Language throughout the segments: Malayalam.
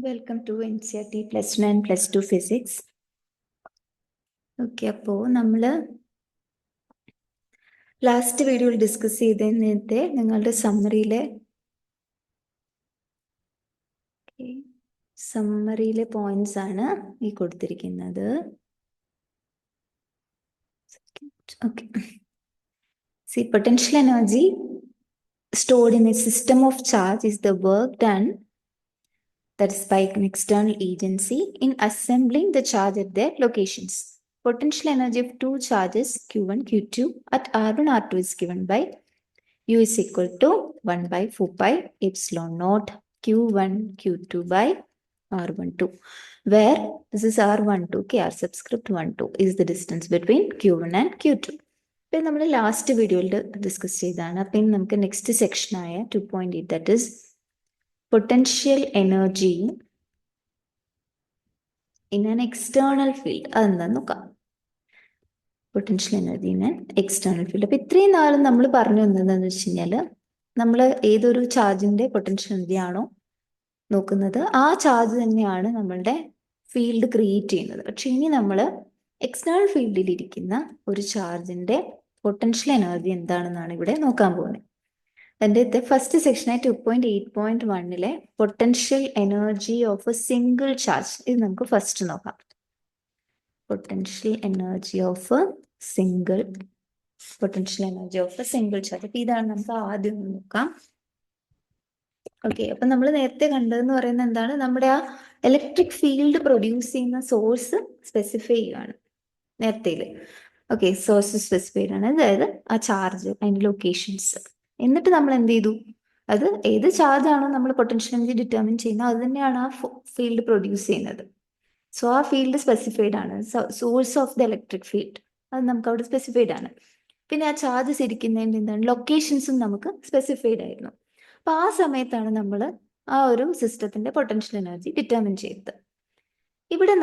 Welcome to NCERT +1 and +2 physics. Okay, അപ്പോൾ നമ്മൾ ലാസ്റ്റ് വീഡിയോയിൽ ഡിസ്കസ് ചെയ്തതിനകത്തെ നിങ്ങളുടെ സമ്മറിയിലെ പോയിന്റ്സ് ആണ് ഈ കൊടുത്തിരിക്കുന്നത്. Okay, C potential energy stored in a system of charge is the work done, that is by an external agency, in assembling the charge at their locations. Potential energy of two charges Q1, Q2 at R1, R2 is given by U is equal to 1 by 4 pi epsilon naught Q1, Q2 by R12, where this is R12, K R subscript 12 is the distance between Q1 and Q2. ഇപ്പം നമ്മൾ ലാസ്റ്റ് വീഡിയോയിൽ ഡിസ്കസ് ചെയ്തതാണ്. അപ്പം ഇനി നമുക്ക് നെക്സ്റ്റ് സെക്ഷനായ 2.8, that is potential energy in an external field, അതെന്താന്ന് നോക്കാം. Potential energy in an external field. അപ്പം ഇത്രയും നാളും നമ്മൾ പറഞ്ഞു വന്നതെന്ന് വെച്ച് കഴിഞ്ഞാൽ, നമ്മൾ ഏതൊരു ചാർജിന്റെ പൊട്ടൻഷ്യൽ എനർജി ആണോ നോക്കുന്നത്, ആ ചാർജ് തന്നെയാണ് നമ്മളുടെ ഫീൽഡ് ക്രിയേറ്റ് ചെയ്യുന്നത്. പക്ഷെ ഇനി നമ്മൾ എക്സ്റ്റേണൽ ഫീൽഡിൽ ഇരിക്കുന്ന ഒരു ചാർജിന്റെ പൊട്ടൻഷ്യൽ എനർജി എന്താണെന്നാണ് ഇവിടെ നോക്കാൻ പോകുന്നത്. അതിൻ്റെ ഫസ്റ്റ് സെക്ഷനായി 2.8.1 potential energy of a single charge, ഇത് നമുക്ക് ഫസ്റ്റ് നോക്കാം. Potential energy of a single charge. അപ്പൊ ഇതാണ് നമുക്ക് ആദ്യം നോക്കാം. ഓക്കെ, അപ്പൊ നമ്മൾ നേരത്തെ കണ്ടതെന്ന് പറയുന്നത് എന്താണ്, നമ്മുടെ ആ ഇലക്ട്രിക് ഫീൽഡ് പ്രൊഡ്യൂസ് ചെയ്യുന്ന സോഴ്സ് സ്പെസിഫൈ ചെയ്യുകയാണ് നേരത്തേല്. ഓക്കെ, സോഴ്സ് സ്പെസിഫൈഡ് ആണ്, അതായത് ആ ചാർജ്, അതിന്റെ ലൊക്കേഷൻസ്. എന്നിട്ട് നമ്മൾ എന്ത് ചെയ്തു, അത് ഏത് ചാർജ് ആണോ നമ്മൾ പൊട്ടൻഷ്യൽ എനർജി ഡിറ്റർമിൻ ചെയ്യുന്നത്, അത് തന്നെയാണ് ആ ഫീൽഡ് പ്രൊഡ്യൂസ് ചെയ്യുന്നത്. സോ ആ ഫീൽഡ് സ്പെസിഫൈഡ് ആണ്, source of the electric field, അത് നമുക്ക് അവിടെ സ്പെസിഫൈഡ് ആണ്. പിന്നെ ആ ചാർജസ് ഇരിക്കുന്നതിൻ്റെ എന്താണ് ലൊക്കേഷൻസും നമുക്ക് സ്പെസിഫൈഡ് ആയിരുന്നു. അപ്പൊ ആ സമയത്താണ് നമ്മൾ ആ ഒരു സിസ്റ്റത്തിന്റെ പൊട്ടൻഷ്യൽ എനർജി ഡിറ്റർമിൻ ചെയ്തത്. ഇവിടെ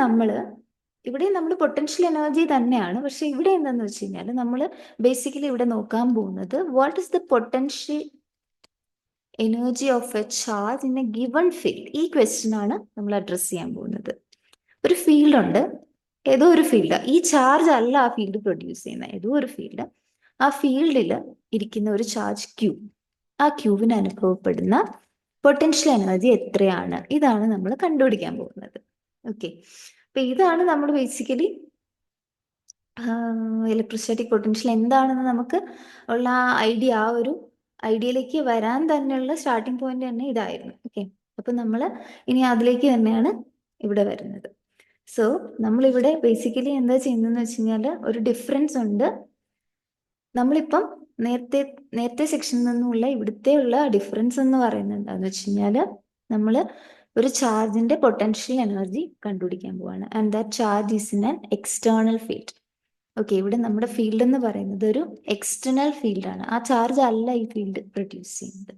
നമ്മൾ പൊട്ടൻഷ്യൽ എനർജി തന്നെയാണ്, പക്ഷെ ഇവിടെ എന്താന്ന് വെച്ച് കഴിഞ്ഞാൽ നമ്മൾ ബേസിക്കലി ഇവിടെ നോക്കാൻ പോകുന്നത് what is the potential energy of A charge in A given field. ഈ ക്വസ്റ്റ്യൻ ആണ് നമ്മൾ അഡ്രസ് ചെയ്യാൻ പോകുന്നത്. ഒരു ഫീൽഡ് ഉണ്ട്, ഏതോ ഒരു ഫീൽഡ്, ഈ ചാർജ് അല്ല ആ ഫീൽഡ് പ്രൊഡ്യൂസ് ചെയ്യുന്ന, ഏതോ ഒരു ഫീൽഡ്, ആ ഫീൽഡിൽ ഇരിക്കുന്ന ഒരു ചാർജ് ക്യൂ, ആ ക്യൂവിന് അനുഭവപ്പെടുന്ന പൊട്ടൻഷ്യൽ എനർജി എത്രയാണ്, ഇതാണ് നമ്മൾ കണ്ടുപിടിക്കാൻ പോകുന്നത്. ഓക്കെ, അപ്പൊ ഇതാണ് നമ്മൾ ബേസിക്കലി ഇലക്ട്രോസ്റ്റാറ്റിക് പൊട്ടൻഷ്യൽ എന്താണെന്ന് നമുക്ക് ഉള്ള ആ ഒരു ഐഡിയയിലേക്ക് വരാൻ തന്നെയുള്ള സ്റ്റാർട്ടിംഗ് പോയിന്റ് തന്നെ ഇതായിരുന്നു. ഓക്കെ, അപ്പൊ നമ്മൾ ഇനി അതിലേക്ക് തന്നെയാണ് ഇവിടെ വരുന്നത്. സോ നമ്മളിവിടെ ബേസിക്കലി എന്താ ചെയ്യുന്നതെന്ന് വെച്ച് കഴിഞ്ഞാൽ, ഒരു ഡിഫറൻസ് ഉണ്ട്. നമ്മളിപ്പം നേരത്തെ സെക്ഷനിൽ നിന്നുള്ള ഇവിടുത്തെ ഉള്ള ഡിഫറൻസ് എന്ന് പറയുന്നത് എന്താണെന്ന് വെച്ച് കഴിഞ്ഞാൽ, നമ്മൾ ഒരു ചാർജിന്റെ പൊട്ടൻഷ്യൽ എനർജി കണ്ടുപിടിക്കാൻ പോവാണ്. And that charge is in an external field. Okay, ഇവിടെ നമ്മുടെ ഫീൽഡ് എന്ന് പറയുന്നത് ഒരു എക്സ്റ്റേണൽ ഫീൽഡ് ആണ്. ആ ചാർജ് അല്ല ഈ ഫീൽഡ് പ്രൊഡ്യൂസ് ചെയ്യുന്നത്.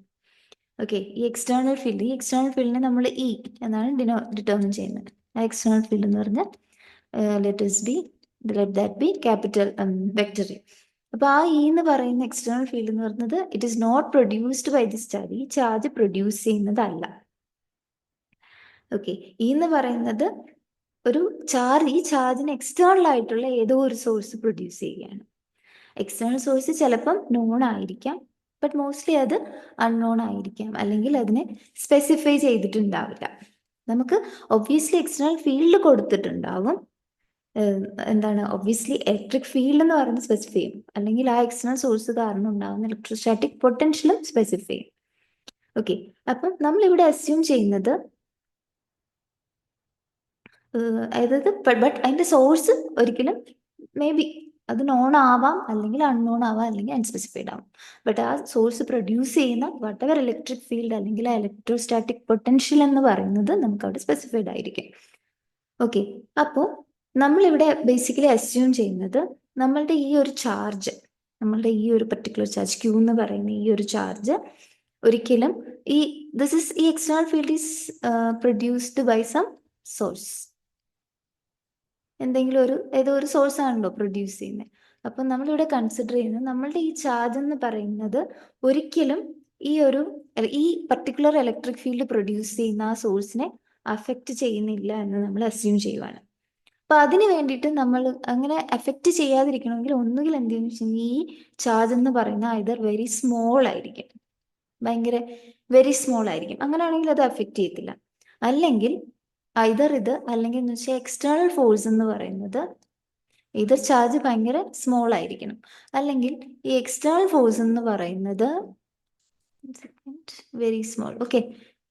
ഓക്കെ, ഈ എക്സ്റ്റേണൽ ഫീൽഡിനെ നമ്മൾ ഇ എന്നാണ് ഡിറ്റർമിൻ ചെയ്യുന്നത്. ആ എക്സ്റ്റേണൽ ഫീൽഡ് എന്ന് പറഞ്ഞാൽ let that be capital vector. അപ്പൊ ആ ഇ എന്ന് പറയുന്ന എക്സ്റ്റേണൽ ഫീൽഡ് എന്ന് പറയുന്നത് it is not produced by this charge. ഈ ചാർജ് പ്രൊഡ്യൂസ് ചെയ്യുന്നതല്ല. ഓക്കെ, ഇ എന്ന് പറയുന്നത് ഒരു ചാർജ്, ഈ ചാർജിന് എക്സ്റ്റേണൽ ആയിട്ടുള്ള ഏതോ ഒരു സോഴ്സ് പ്രൊഡ്യൂസ് ചെയ്യുകയാണ്. എക്സ്റ്റേണൽ സോഴ്സ് ചിലപ്പം നോൺ ആയിരിക്കാം, ബട്ട് മോസ്റ്റ്ലി അത് അൺനോൺ ആയിരിക്കാം, അല്ലെങ്കിൽ അതിനെ സ്പെസിഫൈ ചെയ്തിട്ടുണ്ടാവില്ല. നമുക്ക് ഒബ്വിയസ്ലി എക്സ്റ്റേണൽ ഫീൽഡ് കൊടുത്തിട്ടുണ്ടാവും. എന്താണ്, ഒബ്വിയസ്ലി ഇലക്ട്രിക് ഫീൽഡ് എന്ന് പറയുന്നത് സ്പെസിഫൈ ചെയ്യും, അല്ലെങ്കിൽ ആ എക്സ്റ്റേണൽ സോഴ്സ് കാരണം ഉണ്ടാകുന്ന ഇലക്ട്രോസ്റ്റാറ്റിക് പൊട്ടൻഷ്യലും സ്പെസിഫൈ ചെയ്യും. ഓക്കെ, അപ്പം നമ്മളിവിടെ അസ്യൂം ചെയ്യുന്നത് അതായത് ബട്ട് അതിന്റെ സോഴ്സ് ഒരിക്കലും മേ ബി അത് നോൺ ആവാം, അല്ലെങ്കിൽ അൺനോൺ ആവാം, അല്ലെങ്കിൽ അൺസ്പെസിഫൈഡ് ആവാം. ബട്ട് ആ സോഴ്സ് പ്രൊഡ്യൂസ് ചെയ്യുന്ന വാട്ട് എവർ ഇലക്ട്രിക് ഫീൽഡ് അല്ലെങ്കിൽ ആ ഇലക്ട്രോസ്റ്റാറ്റിക് പൊട്ടൻഷ്യൽ എന്ന് പറയുന്നത് നമുക്ക് അവിടെ സ്പെസിഫൈഡ് ആയിരിക്കും. ഓക്കെ, അപ്പോൾ നമ്മളിവിടെ ബേസിക്കലി അസ്യൂം ചെയ്യുന്നത് നമ്മളുടെ ഈ ഒരു ചാർജ്, നമ്മളുടെ ഈ ഒരു പർട്ടിക്കുലർ ചാർജ് ക്യൂ എന്ന് പറയുന്ന ഈ ഒരു ചാർജ് ഒരിക്കലും ഈ external field is produced by some source. എന്തെങ്കിലും ഏതോ ഒരു സോഴ്സ് ആണല്ലോ പ്രൊഡ്യൂസ് ചെയ്യുന്നത്. അപ്പം നമ്മളിവിടെ കൺസിഡർ ചെയ്യുന്നത് നമ്മളുടെ ഈ ചാർജ് എന്ന് പറയുന്നത് ഒരിക്കലും ഈ പർട്ടിക്കുലർ ഇലക്ട്രിക് ഫീൽഡ് പ്രൊഡ്യൂസ് ചെയ്യുന്ന ആ സോഴ്സിനെ അഫക്റ്റ് ചെയ്യുന്നില്ല എന്ന് നമ്മൾ അസ്യൂം ചെയ്യുവാണ്. അപ്പൊ അതിന് വേണ്ടിയിട്ട് നമ്മൾ അങ്ങനെ അഫക്റ്റ് ചെയ്യാതിരിക്കണമെങ്കിൽ ഒന്നുകിൽ എന്ത് ചെയ്യുന്നു വെച്ചാൽ ഈ ചാർജ് എന്ന് പറയുന്ന ഐദർ വെരി സ്മോൾ ആയിരിക്കും, ഭയങ്കര വെരി സ്മോൾ ആയിരിക്കും, അങ്ങനെയാണെങ്കിൽ അത് അഫക്റ്റ് ചെയ്യത്തില്ല. അല്ലെങ്കിൽ ഐദർ ഇത്, അല്ലെങ്കിൽ എന്ന് വെച്ചാൽ എക്സ്റ്റേണൽ ഫോഴ്സ് എന്ന് പറയുന്നത് ഇതർ ചാർജ് ഭയങ്കര സ്മോൾ ആയിരിക്കണം, അല്ലെങ്കിൽ ഈ എക്സ്റ്റേണൽ ഫോഴ്സ് എന്ന് പറയുന്നത് very small, okay,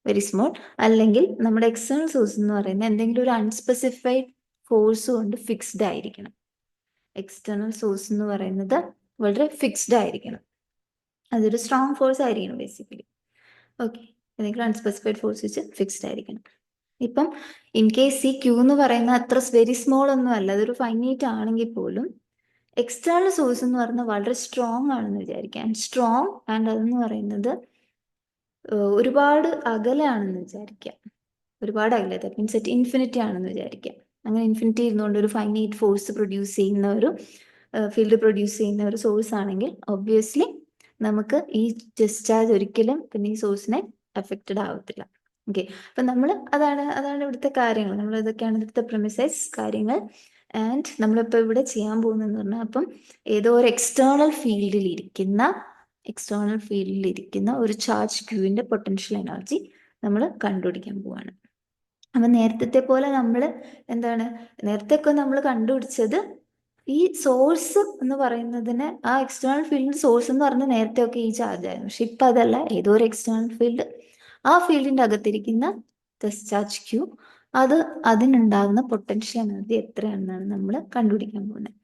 very small, അല്ലെങ്കിൽ നമ്മുടെ എക്സ്റ്റേണൽ സോഴ്സ് എന്ന് പറയുന്നത് എന്തെങ്കിലും ഒരു അൺസ്പെസിഫൈഡ് ഫോഴ്സ് കൊണ്ട് ഫിക്സ്ഡ് ആയിരിക്കണം. എക്സ്റ്റേണൽ സോഴ്സ് എന്ന് പറയുന്നത് വളരെ ഫിക്സ്ഡ് ആയിരിക്കണം, അതൊരു സ്ട്രോങ് ഫോഴ്സ് ആയിരിക്കണം ബേസിക്കലി. ഓക്കെ, ഏതെങ്കിലും അൺസ്പെസിഫൈഡ് ഫോഴ്സ് വെച്ച് ഫിക്സ്ഡ് ആയിരിക്കണം. ഇപ്പം ഇൻ കേസ് ഈ ക്യൂ എന്ന് പറയുന്ന അത്ര വെരി സ്മോൾ ഒന്നും അല്ല, അതൊരു ഫൈനൈറ്റ് ആണെങ്കിൽ പോലും എക്സ്റ്റേണൽ സോഴ്സ് എന്ന് പറയുന്നത് വളരെ സ്ട്രോങ് ആണെന്ന് വിചാരിക്കാം. സ്ട്രോങ് ആൻഡ് അതെന്ന് പറയുന്നത് ഒരുപാട് അകലെയാണെന്ന് വിചാരിക്കാം, ഒരുപാട് അകലെ, ദാറ്റ് മീൻസ് അറ്റ് ഇൻഫിനിറ്റി ആണെന്ന് വിചാരിക്കാം. അങ്ങനെ ഇൻഫിനിറ്റി ഇരുന്നുകൊണ്ട് ഒരു ഫൈനൈറ്റ് ഫോഴ്സ് പ്രൊഡ്യൂസ് ചെയ്യുന്ന ഒരു ഫീൽഡ് പ്രൊഡ്യൂസ് ചെയ്യുന്ന ഒരു സോഴ്സ് ആണെങ്കിൽ ഒബ്വിയസ്ലി നമുക്ക് ഈ ഡിസ്ചാർജ് ഒരിക്കലും പിന്നെ ഈ സോഴ്സിനെ അഫക്റ്റഡ് ആവത്തില്ല. ഓക്കെ, അപ്പൊ നമ്മൾ അതാണ് ഇവിടുത്തെ കാര്യങ്ങൾ, നമ്മൾ ഇതൊക്കെയാണ് ഇവിടുത്തെ പ്രിമിസൈസ് കാര്യങ്ങൾ. ആൻഡ് നമ്മളിപ്പോൾ ഇവിടെ ചെയ്യാൻ പോകുന്നതെന്ന് പറഞ്ഞാൽ, അപ്പം ഏതോ ഒരു എക്സ്റ്റേണൽ ഫീൽഡിൽ ഇരിക്കുന്ന ഒരു ചാർജ് ക്യൂവിന്റെ പൊട്ടൻഷ്യൽ എനർജി നമ്മൾ കണ്ടുപിടിക്കാൻ പോവാണ്. അപ്പൊ നേരത്തെ പോലെ നമ്മൾ നേരത്തെ ഒക്കെ നമ്മൾ കണ്ടുപിടിച്ചത് ഈ സോഴ്സ് എന്ന് പറയുന്നതിന്, ആ എക്സ്റ്റേണൽ ഫീൽഡിന്റെ സോഴ്സ് എന്ന് പറഞ്ഞാൽ നേരത്തെ ഒക്കെ ഈ ചാർജ് ആയിരുന്നു. പക്ഷെ ഇപ്പൊ അതല്ല, ഏതോ ഒരു എക്സ്റ്റേണൽ ഫീൽഡ്, ആ ഫീൽഡിന്റെ അകത്തിരിക്കുന്ന ചാർജ് ക്യൂ, അതിനുണ്ടാകുന്ന പൊട്ടൻഷ്യൽ എനർജി എത്രയാണെന്നാണ് നമ്മൾ കണ്ടുപിടിക്കാൻ പോകുന്നത്.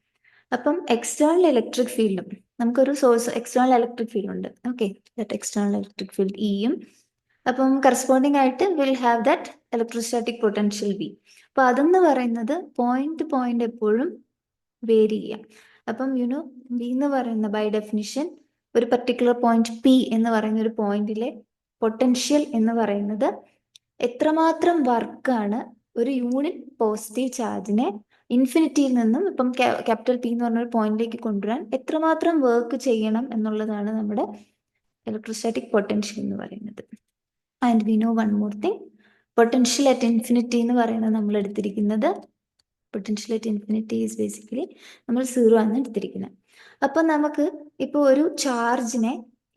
അപ്പം എക്സ്റ്റേണൽ ഇലക്ട്രിക് ഫീൽഡും, നമുക്കൊരു സോഴ്സ് എക്സ്റ്റേണൽ ഇലക്ട്രിക് ഫീൽഡ് ഉണ്ട്. Okay, that external electric field ഇയും, അപ്പം കറസ്പോണ്ടിങ് ആയിട്ട് will have that electrostatic potential V. അപ്പൊ അതെന്ന് പറയുന്നത് പോയിന്റ് പോയിന്റ് എപ്പോഴും വേരി ചെയ്യാം. അപ്പം വി എന്ന് പറയുന്ന ബൈ ഡെഫിനിഷൻ ഒരു പർട്ടിക്കുലർ പോയിന്റ് പി എന്ന് പറയുന്ന ഒരു പോയിന്റിലെ പൊട്ടൻഷ്യൽ എന്ന് പറയുന്നത് എത്രമാത്രം വർക്കാണ് ഒരു യൂണിറ്റ് പോസിറ്റീവ് ചാർജിനെ ഇൻഫിനിറ്റിയിൽ നിന്നും ഇപ്പം ക്യാപിറ്റൽ പി എന്ന് പറഞ്ഞ ഒരു പോയിന്റിലേക്ക് കൊണ്ടുവരാൻ എത്രമാത്രം വർക്ക് ചെയ്യണം എന്നുള്ളതാണ് നമ്മുടെ ഇലക്ട്രോസ്റ്റാറ്റിക് പൊട്ടൻഷ്യൽ എന്ന് പറയുന്നത്. And we know one more thing, potential at infinity എന്ന് പറയുന്നത് നമ്മൾ എടുത്തിരിക്കുന്നത്, potential at infinity is basically നമ്മൾ 0 ആണ് എടുത്തിരിക്കുന്നത്. അപ്പൊ നമുക്ക് ഇപ്പോൾ ഒരു ചാർജിനെ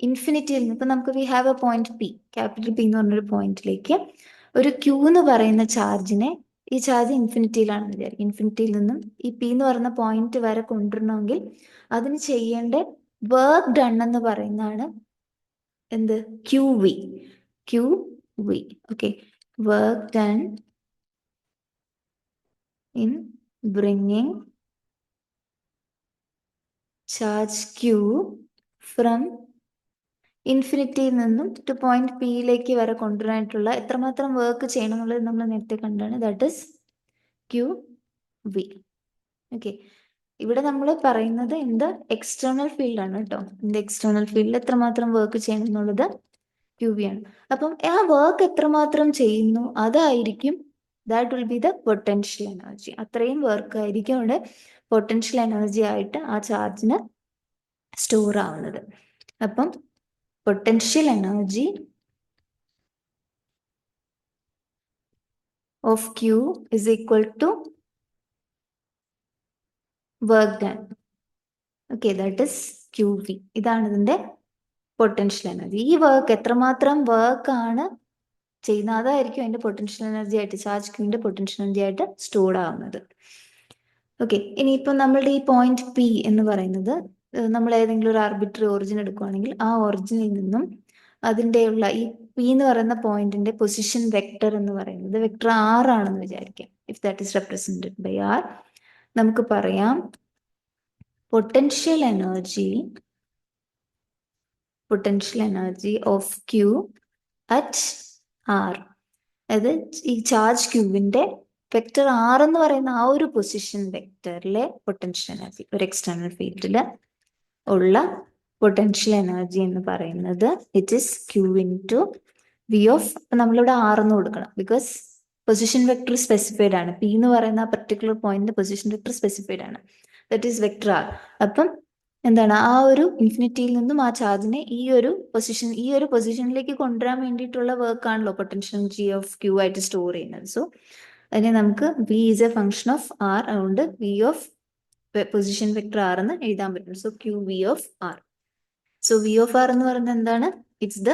ഇൻഫിനിറ്റിയിൽ നിന്ന്, ഇപ്പൊ നമുക്ക് we have A point P, capital P എന്ന് പറഞ്ഞൊരു പോയിന്റിലേക്ക് ഒരു ക്യൂ എന്ന് പറയുന്ന ചാർജിനെ, ഈ ചാർജ് ഇൻഫിനിറ്റിയിലാണെന്ന് വിചാരിക്കും, ഇൻഫിനിറ്റിയിൽ നിന്നും ഈ പി എന്ന് പറയുന്ന പോയിന്റ് വരെ കൊണ്ടുവരണമെങ്കിൽ അതിന് ചെയ്യേണ്ട വർക്ക് ഡൺ എന്ന് പറയുന്നതാണ് എന്ത്, Q V. Okay, work done in bringing charge Q from ഇൻഫിനിറ്റിയിൽ നിന്നും ടു പോയിന്റ് പിയിലേക്ക് വരെ കൊണ്ടുവരാനായിട്ടുള്ള എത്രമാത്രം വർക്ക് ചെയ്യണം എന്നുള്ളത് നമ്മൾ നേരത്തെ കണ്ടാണ്, that is Q V. Okay, ഇവിടെ നമ്മൾ പറയുന്നത് എന്ത്, എക്സ്റ്റേണൽ ഫീൽഡ് ആണ് കേട്ടോ. இந்த എക്സ്റ്റേണൽ ഫീൽഡിൽ എത്രമാത്രം വർക്ക് ചെയ്യണം എന്നുള്ളത് ക്യൂ വി ആണ്. അപ്പം ആ വർക്ക് എത്രമാത്രം ചെയ്യുന്നു അതായിരിക്കും, that will B the potential energy. അത്രയും വർക്ക് ആയിരിക്കും അവിടെ പൊട്ടൻഷ്യൽ എനർജി ആയിട്ട് ആ ചാർജിന് സ്റ്റോർ ആവുന്നത്. അപ്പം potential energy of Q is equal to work done. Okay, that is Q V. ഇതാണ് ഇതിന്റെ പൊട്ടൻഷ്യൽ എനർജി. ഈ വർക്ക് എത്രമാത്രം വർക്ക് ആണ് ചെയ്യുന്നത് അതായിരിക്കും അതിന്റെ പൊട്ടൻഷ്യൽ എനർജി ആയിട്ട്, ചാർജ് ക്യൂവിന്റെ പൊട്ടൻഷ്യൽ എനർജി ആയിട്ട് സ്റ്റോർ ആവുന്നത്. ഓക്കെ, ഇനിയിപ്പോൾ നമ്മളുടെ ഈ പോയിന്റ് പി എന്ന് പറയുന്നത്, നമ്മൾ ഏതെങ്കിലും ഒരു ആർബിട്രറി ഒറിജിൻ എടുക്കുകയാണെങ്കിൽ ആ ഒറിജിനിൽ നിന്നും അതിൻ്റെയുള്ള ഈ പി എന്ന് പറയുന്ന പോയിന്റിന്റെ പൊസിഷൻ വെക്ടർ എന്ന് പറയുന്നത് വെക്ടർ ആർ ആണെന്ന് വിചാരിക്കാം. If that is represented by R, നമുക്ക് പറയാം potential energy of Q at R, അതായത് ഈ ചാർജ് ക്യൂവിന്റെ വെക്ടർ ആർ എന്ന് പറയുന്ന ആ ഒരു പൊസിഷൻ വെക്ടറിലെ പൊട്ടൻഷ്യൽ എനർജി, ഒരു എക്സ്റ്റേണൽ ഫീൽഡിൽ ഉള്ള പൊട്ടൻഷ്യൽ എനർജി എന്ന് പറയുന്നത് it is Q into V of, നമ്മളിവിടെ ആർ എന്ന് കൊടുക്കണം, ബിക്കോസ് പൊസിഷൻ വെക്ടർ സ്പെസിഫൈഡ് ആണ്. പി എന്ന് പറയുന്ന ആ particular point position vector specified ആണ്, ദറ്റ് ഈസ് വെക്ടർ ആർ. അപ്പം എന്താണ് ആ ഒരു ഇൻഫിനിറ്റിയിൽ നിന്നും ആ ചാർജിനെ ഈ ഒരു പൊസിഷനിലേക്ക് കൊണ്ടുവരാൻ വേണ്ടിയിട്ടുള്ള വർക്ക് ആണല്ലോ പൊട്ടൻഷ്യൽ എനർജി ഓഫ് ക്യൂ ആയിട്ട് സ്റ്റോർ ചെയ്യുന്നത്. സോ അതിനെ നമുക്ക് V is a function of R, അതുകൊണ്ട് V of position vector R എന്ന് എഴുതാൻ പറ്റും. So Q V of R. So V of R എന്ന് പറയുന്നത് എന്താണ്? It's the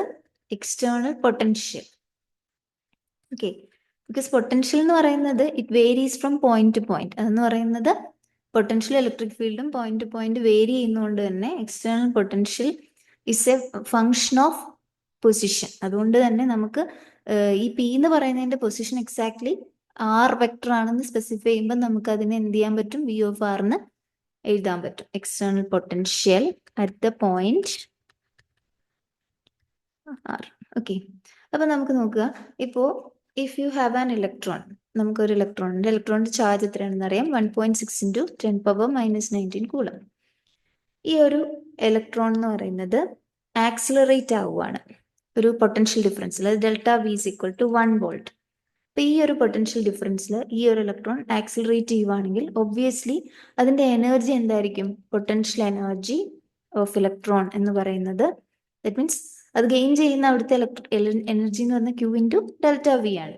external potential. Okay, because potential എന്ന് പറയുന്നത് it varies from point to point. അതെന്ന് പറയുന്നത് പൊട്ടൻഷ്യൽ ഇലക്ട്രിക് ഫീൽഡും പോയിന്റ് ടു പോയിന്റ് വേരി ചെയ്യുന്നതുകൊണ്ട് തന്നെ external potential is A function of position. അതുകൊണ്ട് തന്നെ നമുക്ക് ഈ പി എന്ന് പറയുന്നതിന്റെ പൊസിഷൻ എക്സാക്ട്ലി ആർ വെക്ടർ ആണെന്ന് സ്പെസിഫൈ ചെയ്യുമ്പോൾ നമുക്ക് അതിനെ എന്ത് ചെയ്യാൻ പറ്റും? വി ഓഫ് ആറിന് എഴുതാൻ പറ്റും. External potential at the point R. Okay, അപ്പൊ നമുക്ക് നോക്കുക. ഇപ്പോ if you have an electron, നമുക്കൊരു ഇലക്ട്രോണിന്റെ ചാർജ് എത്രയാണെന്ന് അറിയാം. 1.6 ഇൻറ്റു 10⁻⁻19 കൂളം. ഈ ഒരു ഇലക്ട്രോൺ എന്ന് പറയുന്നത് ആക്സിലറേറ്റ് ആവുകയാണ് ഒരു പൊട്ടൻഷ്യൽ ഡിഫറൻസിൽ. Delta V is equal to 1 volt. അപ്പൊ ഈ ഒരു പൊട്ടൻഷ്യൽ ഡിഫറൻസിൽ ഈ ഒരു ഇലക്ട്രോൺ ആക്സിലറേറ്റ് ചെയ്യുവാണെങ്കിൽ ഒബ്വിയസ്ലി അതിന്റെ എനർജി എന്തായിരിക്കും? പൊട്ടൻഷ്യൽ എനർജി ഓഫ് ഇലക്ട്രോൺ എന്ന് പറയുന്നത്, ദറ്റ് മീൻസ് അത് ഗെയിൻ ചെയ്യുന്ന അവിടുത്തെ എനർജി എന്ന് പറഞ്ഞാൽ ക്യൂ ഇൻറ്റു ഡെൽറ്റ വി ആണ്.